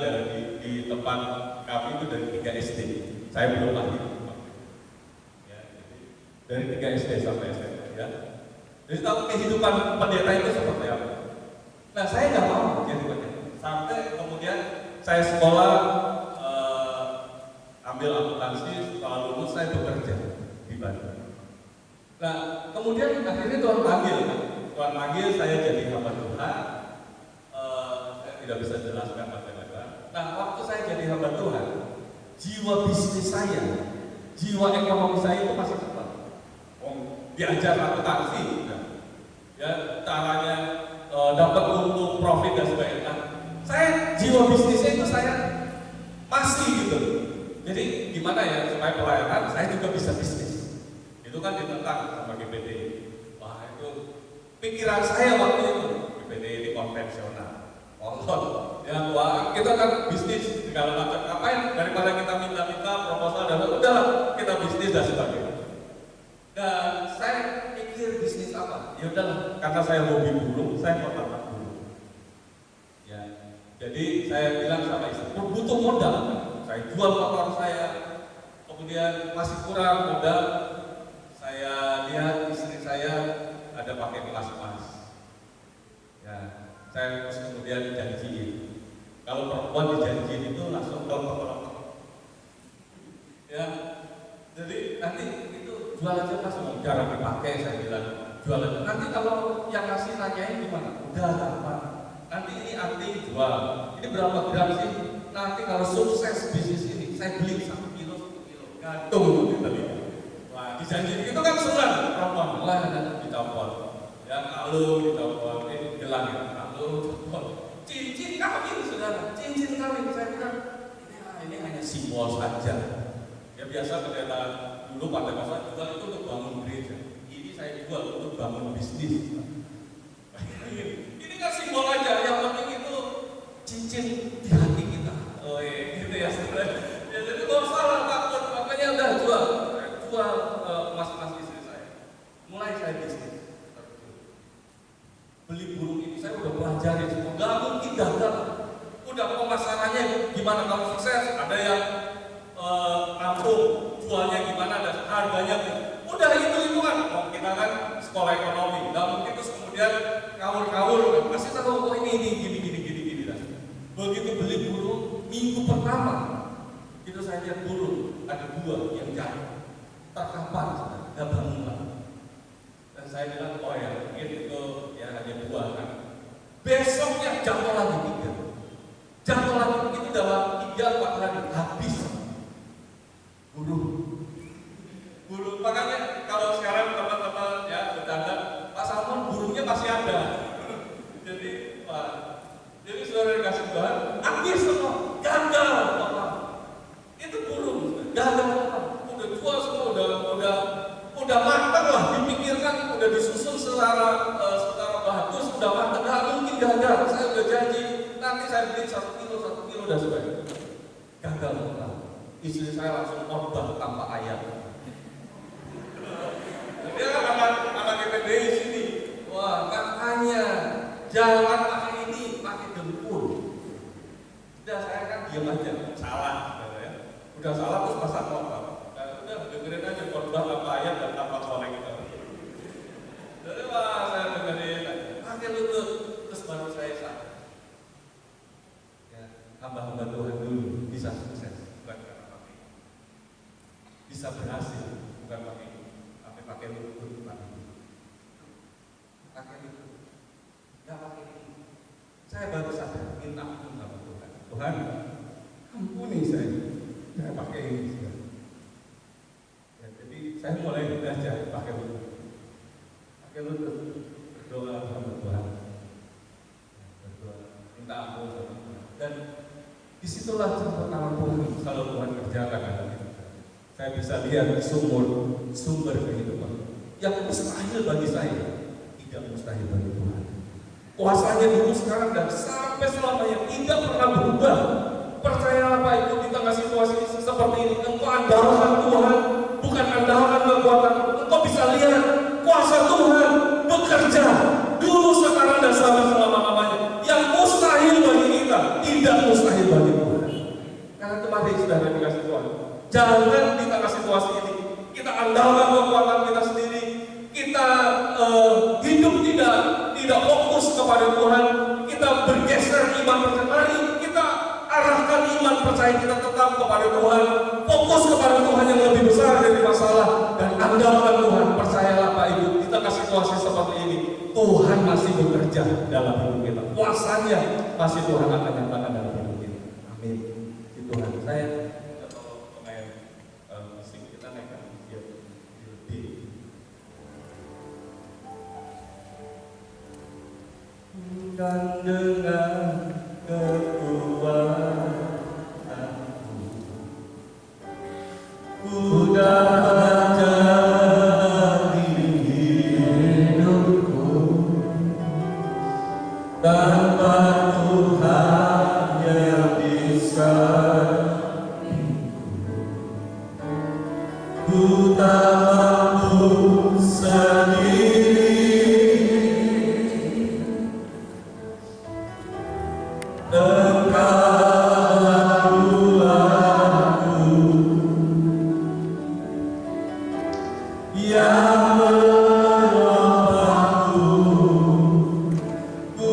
C: di tempat kami itu dari 3 SD. Saya belum lahir. Ya, dari 3 SD sampai SMA. Ya. Jadi tahu kehidupan pendeta itu seperti apa. Nah, saya nggak mau jadi pendeta. Sampai kemudian saya sekolah, ambil akuntansi, setelah lulus saya bekerja di Bandung. Nah, kemudian akhirnya Tuhan panggil saya jadi hamba Tuhan. Saya tidak bisa jelaskan macam-macam. Nah, waktu saya jadi hamba Tuhan, jiwa bisnis saya, jiwa ekonomi saya itu masih kuat. Diajar akuntansi, ya caranya dapat untung, profit dan sebagainya. Saya jiwa bisnisnya itu saya masih gitu. Jadi gimana ya supaya pelayanan saya juga bisa bisnis. Itu kan ditentang sama GPD. Wah, itu pikiran saya waktu itu. GPD ini konvensional. Ya, wah, kita kan bisnis segala macam. Ngapain daripada kita minta-minta proposal dan udahlah kita bisnis dan sebagainya. Dan saya pikir bisnis apa? Ya udahlah, karena saya hobi burung, saya mau ternak burung. Ya, jadi saya bilang sama istri, butuh modal. Saya jual motor saya, kemudian masih kurang modal. Saya lihat istri saya ada pakai kelas emas. Ya, saya terus kemudian janjiin. Kalau perempuan dijanjiin itu langsung kalau jual aja Mas, jarang dipakai, saya bilang jual aja. Nanti kalau yang ngasih nanyain gimana? Udah gampang. Nanti ini anti jual. Ini berapa gram sih? Nanti kalau sukses bisnis ini, saya beli 1 kilo, 1 kilo. Gantung kita lihat. Wah, dijanji itu kan senang. Perempuan lah dicopot. Ya kalau dicopot, gelang ya. Kalau copot. Cincin kawin saudara, cincin kawin. Saya bilang ini hanya simbol saja. Ya biasa ketika dulu pada masa jual itu untuk bangun gereja. Ini saya jual untuk bangun bisnis. Ini kan simbol aja. Yang penting itu cincin di hati kita. Oh iya, gitu ya saudara. Ya, jadi kalau salah takut, makanya udah jual emas-emas istri saya. Mulai saya bisnis. Beli burung ini saya udah pelajari semua. Gak mungkin gagal. Udah pemasarannya gimana kalau sukses? Ada yang nampung, jualnya gimana, dan harganya udah itu kan. Oh, kita kan sekolah ekonomi. Gak mungkin terus kemudian kawur-kawur. Pasti tahu kok ini gini. Begitu beli burung, minggu pertama itu saya lihat burung ada 2 yang jatuh, terkapar, nggak bangun lagi. Dan saya bilang, oh ya mungkin itu ya hanya 2 kan. Besoknya jatuh lagi 3, jatuh lagi itu dalam 3-4 hari habis burung. Makanya kalau sekarang teman-teman ya bercanda, Pak Salmon burungnya masih ada. Jadi saudara dikasih Tuhan, habis semua, gagal Bapak. Itu burung, gagal Bapak. Udah jual semua, udah matang lah, dipikirkan, udah disusun secara bagus, udah matang, nggak mungkin gagal. Saya udah janji, nanti saya beli 1 kilo dan sebagainya. Gagal Bapak. Istri saya langsung korban tanpa ayam. Dia kan anak GPDI sini. Wah, makanya jangan pakai ini, pakai dengkul. Udah saya kan diam aja, salah, ya. Udah salah terus pasang korban. Udah dengerin aja korban apa ayat dan apa kolek itu. Jadi wah saya dengerin, pakai lutut, terus baru saya sadar. Ya, hamba-hamba Tuhan dulu bisa sukses, bukan karena pakai. Bisa berhasil, bukan pakai lutut, pakai lutut. Gak pakai ini. Saya baru sadar, minta ampun sama Tuhan. Tuhan, ampuni saya pakai ini. Ya, jadi saya mulai belajar pakai lutut. Pakai lutut, berdoa sama Tuhan. Berdoa, minta ampun sama Tuhan. Dan disitulah pertama Tuhan, kalau Tuhan kerjakan hal itu. Saya bisa lihat sumber kehidupan. Yang mustahil bagi saya, tidak mustahil bagi Tuhan. Kuasanya dulu, sekarang, dan sampai selamanya tidak pernah berubah. Percayalah Pak Ibu, di tengah situasi seperti ini, engkau andalkan Tuhan, bukan andalkan kekuatan. Engkau bisa lihat kuasa Tuhan bekerja dulu, sekarang, dan selama-lamanya. Yang mustahil bagi kita, tidak mustahil bagi Tuhan. Karena kemarin sudah dikasih Tuhan. Jangan di tengah situasi ini kita andalkan kekuatan kita sendiri. Kita hidup tidak fokus kepada Tuhan. Kita bergeser iman percaya. Mari kita arahkan iman percaya kita tetap kepada Tuhan. Fokus kepada Tuhan yang lebih besar dari masalah, dan andalkan Tuhan. Percayalah Pak Ibu, di tengah situasi seperti ini Tuhan masih bekerja dalam hidup kita. Kuasanya masih Tuhan akan nyatakan dalam hidup kita. Amin. Di Tuhan. Saya dan dengan kekuatanku ku dapat jalani hidupku tanpa Tuhan yang bisa. Ku tak mampu sendiri. Yang menopangku, ku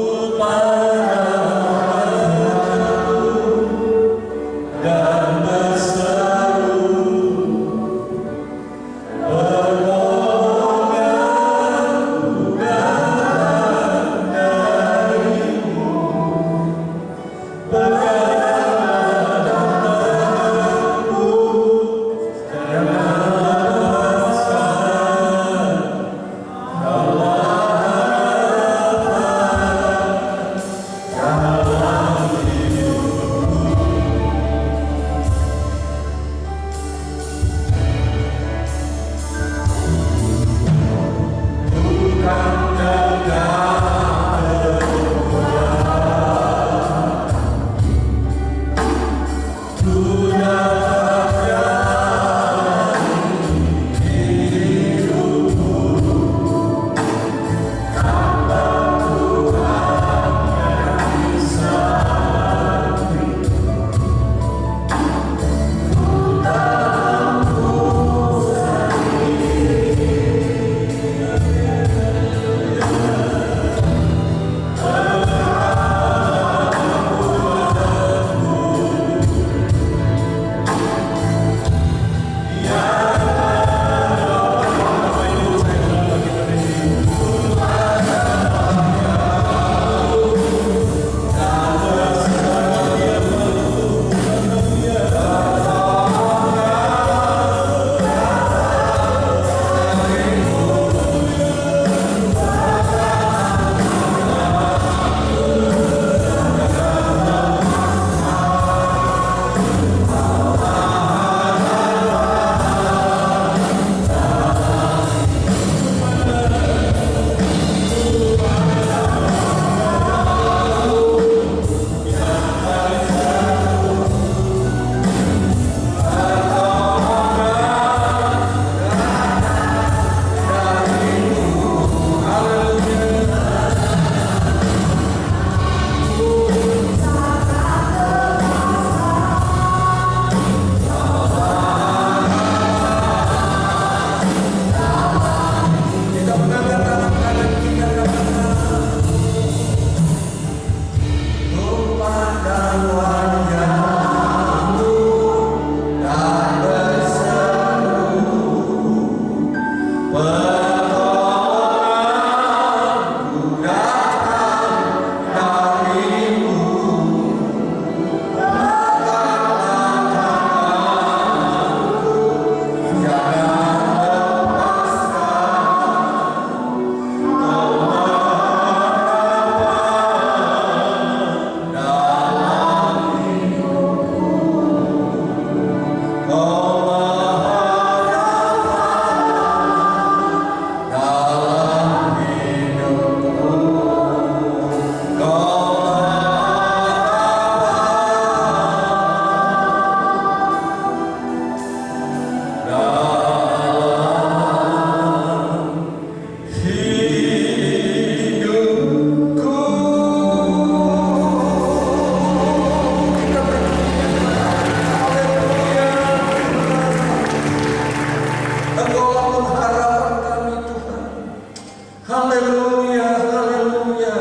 B: Haleluya, haleluya,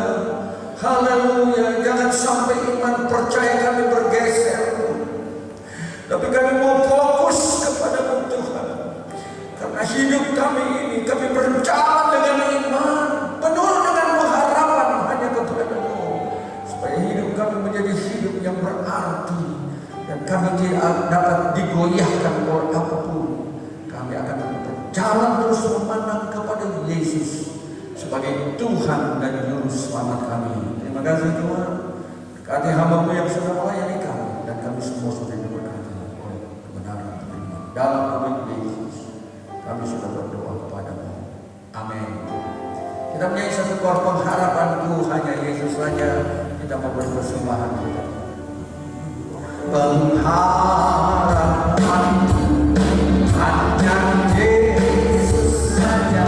B: haleluya. Jangan sampai iman percaya kami bergeser, tapi kami mau fokus kepada Tuhan. Karena hidup kami ini, kami berjalan dengan iman, penuh dengan pengharapan hanya kepada-Mu, supaya hidup kami menjadi hidup yang berarti, dan kami tidak dapat digoyahkan oleh apapun. Kami akan berjalan terus memandang kepada Yesus sebagai Tuhan dan Juru Selamat kami. Terima kasih Tuhan. Berkati hamba-Mu yang sudah melayani kami, dan kami semua sudah diberkati oleh kebenaran firman. Dalam nama Yesus kami sudah berdoa kepada-Mu. Amin. Kita punya satu pengharapanku, hanya Yesus saja. Kita memberi persembahan kita. Pengharapan hanya Yesus saja.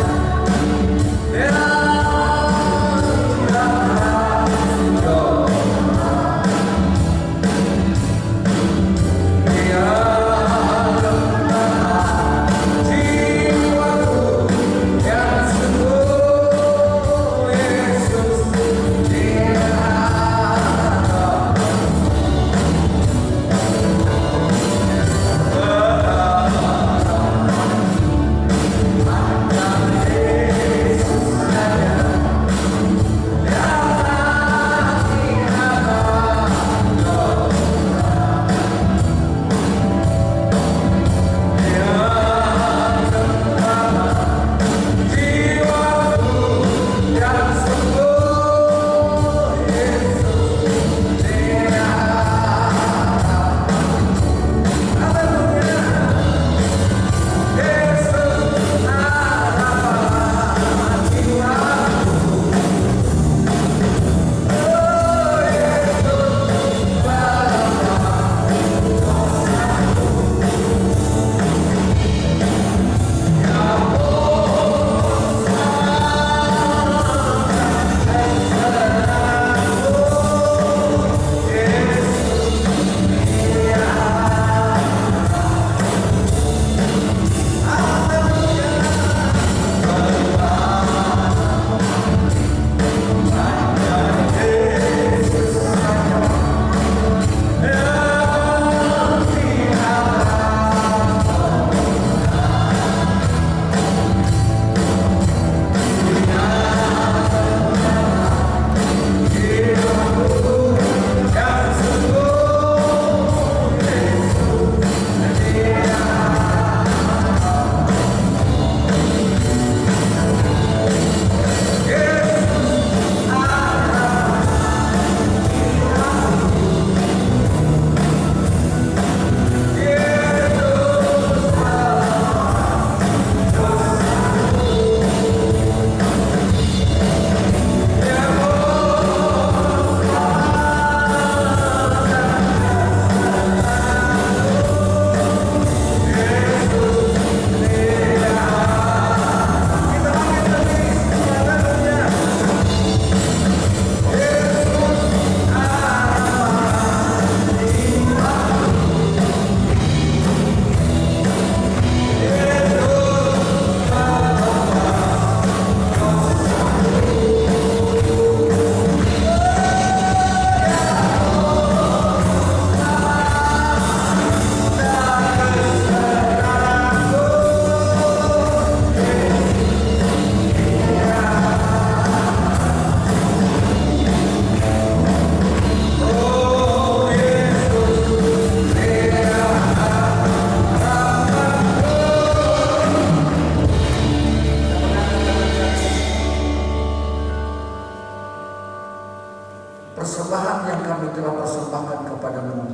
B: Persembahan yang kami telah persembahkan kepada-Mu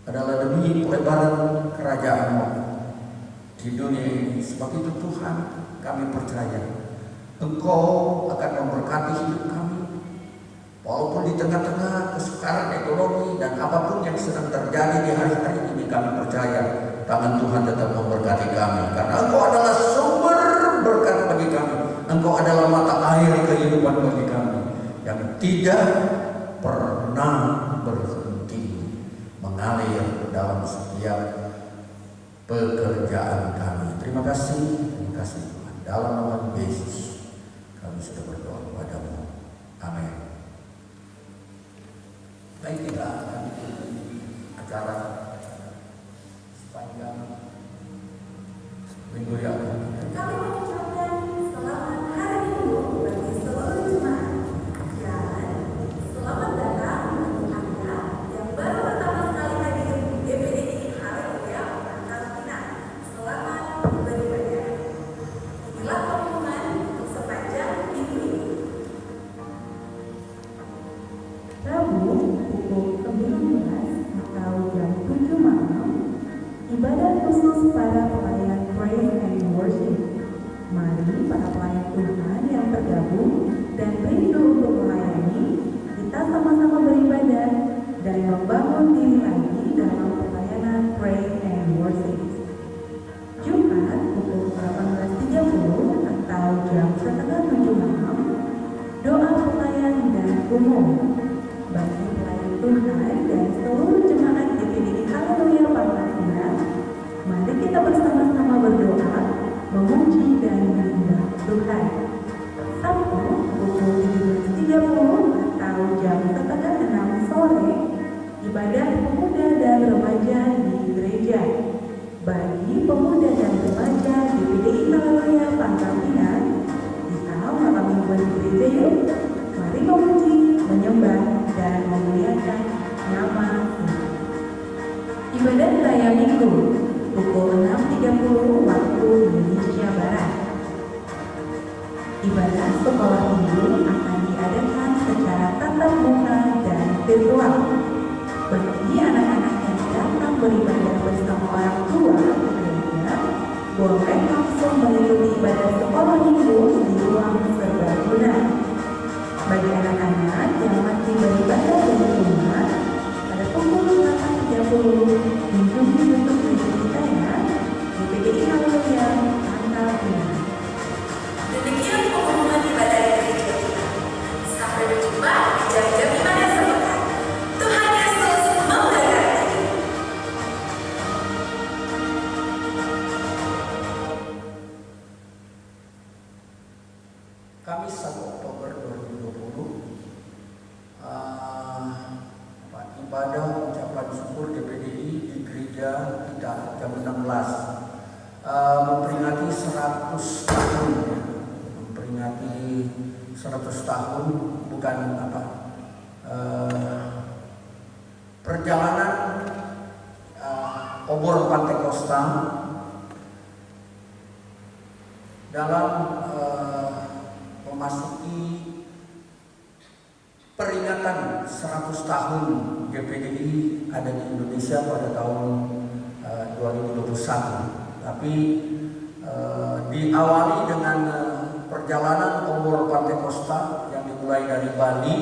B: adalah demi pelebaran kerajaan-Mu di dunia ini. Sebab itu Tuhan, kami percaya Engkau akan memberkati hidup kami, walaupun di tengah-tengah kesukaran ekonomi dan apapun yang sedang terjadi di hari-hari ini. Kami percaya tangan Tuhan tetap memberkati kami, karena Engkau adalah sumber berkat bagi kami. Engkau adalah mata air kehidupan bagi kami yang tidak pernah berhenti mengalir dalam setiap pekerjaan kami. Terima kasih Tuhan. Dalam nama Yesus kami sudah berdoa kepadamu. Amin. Baik, kita akan ikuti acara sepanjang minggu yang akan
A: Kami mengucapkan selamat hari Minggu bagi seluruh jemaat dan selamat datang bagi Anda yang baru pertama kali hadir di GPDI Haleluya Pangkal Pinang. Selamat beribadah. Inilah pengumuman untuk sepanjang minggu ini.
D: Rabu pukul 19 atau jam 7 malam, ibadah khusus para pelayan praise and worship. Mari para pelayan Tuhan yang tergabung dan rindu untuk melayani, kita sama-sama beribadah dan membangun diri lagi dalam pelayanan praise and worship. Jumat pukul 18.30 atau jam setengah 7 malam, doa pelayan dan umum. Bagi pelayan Tuhan dan seluruh jemaat GPDI Haleluya Pangkal Pinang, mari kita bersama-sama berdoa, memuji dan menyembah Tuhan. Sabtu pukul 17.30 atau jam setengah 6 sore, ibadah pemuda dan remaja di gereja. Bagi pemuda dan remaja GPDI Haleluya Pangkal Pinang, kita malam mingguan di gereja yuk. Mari memuji, menyembah, dan memuliakan nama Tuhan. Ibadah Raya Minggu pukul 6.30 waktu Indonesia Barat. Ibadah sekolah minggu akan diadakan secara tatap muka dan virtual. Bagi anak-anak yang datang beribadah bersama orang tua di gereja, boleh langsung mengikuti ibadah sekolah minggu di ruang serbaguna. Bagi anak-anak yang masih beribadah di rumah, pada pukul 8.30 kunjungi YouTube gereja kita ya, GPDI Haleluya Pangkal Pinang.
A: Demikian pengumuman ibadah gereja kita. Sampai berjumpa di jam-jam ibadah sebentar. Tuhan Yesus memberkati.
B: Kamis 1 Oktober 2020, ibadah ucapan syukur GPDI di gereja kita jam 16, memperingati 100 tahun, memperingati 100 tahun bukan perjalanan obor Pantekosta dalam memasuki peringatan 100 tahun GPDI ada di Indonesia pada tahun 2021. Tapi diawali dengan perjalanan obor Pantekosta yang dimulai dari Bali,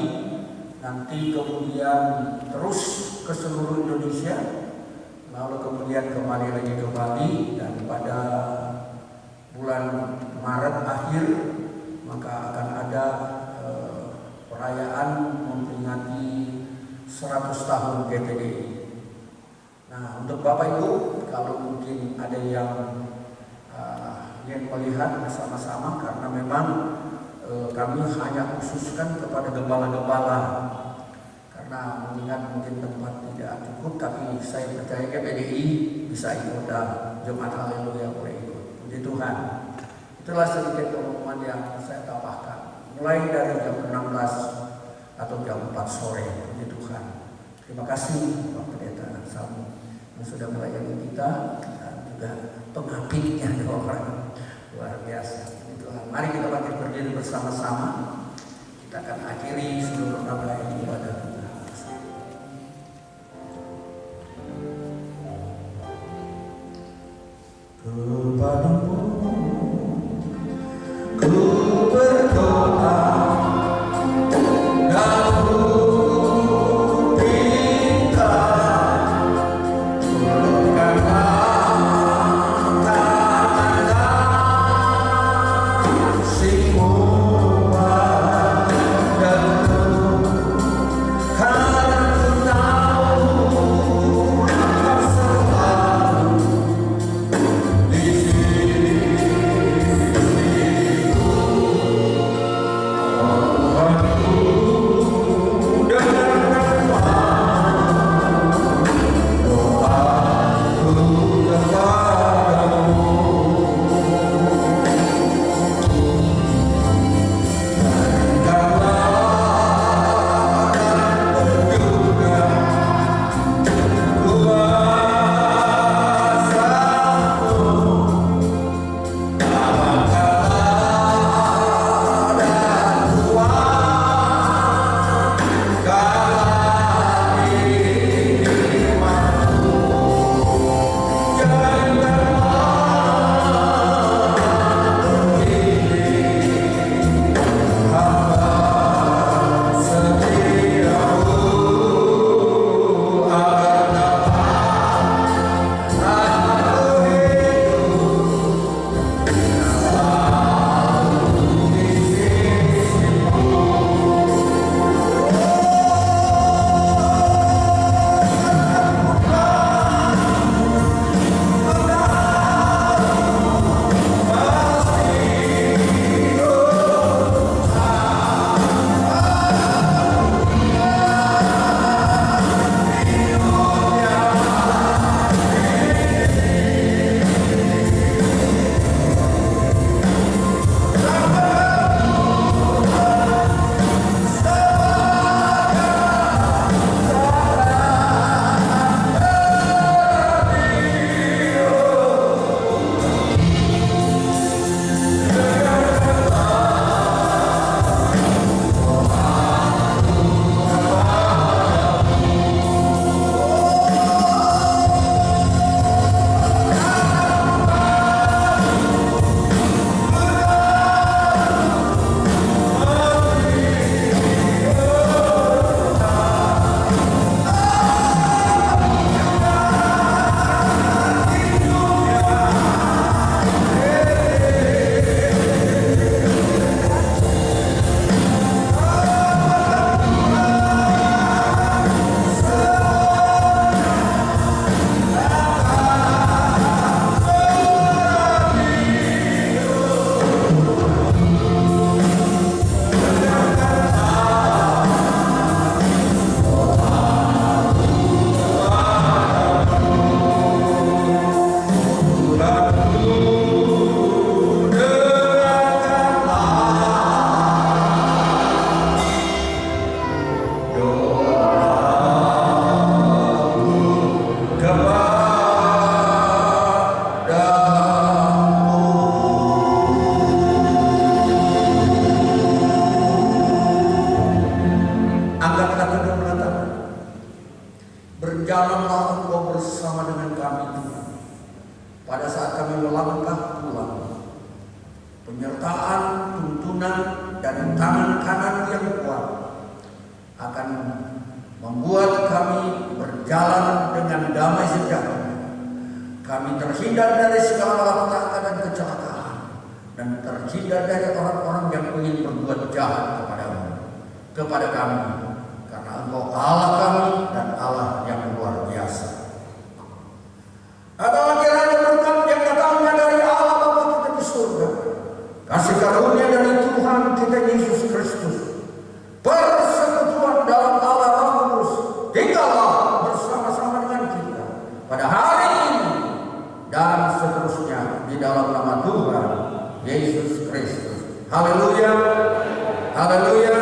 B: nanti kemudian terus ke seluruh Indonesia, lalu kemudian kembali lagi ke Bali, dan pada bulan Maret akhir maka akan ada perayaan memperingati 100 tahun GPDI. Nah, untuk Bapak Ibu, kalau mungkin ada yang ingin melihat bersama-sama, karena memang kami hanya khususkan kepada gembala-gembala, karena mengingat mungkin tempat tidak cukup, tapi saya percaya GPDI bisa ikut dan Jemaat Haleluya boleh ikut. Puji Tuhan. Itulah sedikit pengumuman yang saya tambahkan. Mulai dari jam 16 atau jam 4 sore. Puji Tuhan. Terima kasih Pak Pendeta Samu yang sudah melayani kita, dan juga pengabdinya orang luar biasa. Puji Tuhan. Mari kita bangkit berdiri bersama-sama. Kita akan akhiri seluruh rangkaian ibadah kita. Kepadamu ku berdoa dan ku minta, ulurkanlah tangan kasih-Mu padaku. berjalanlah Engkau bersama dengan kami Tuhan. Pada saat kami melangkah pulang, penyertaan, tuntunan, dan tangan kanan yang kuat akan membuat kami berjalan dengan damai sejahtera. Kami terhindar dari segala malapetaka dan kecelakaan, dan terhindar dari orang-orang yang ingin berbuat jahat kepada kami, karena Engkau Allah kami dan Allah yang luar biasa. Adalah kiranya berkat yang datangnya dari Allah Bapa kita di surga, kasih karunia dari Tuhan kita Yesus Kristus, persekutuan dalam Allah Roh Kudus, tinggallah bersama-sama dengan kita pada hari ini dan seterusnya di dalam nama Tuhan Yesus Kristus. Haleluya, haleluya.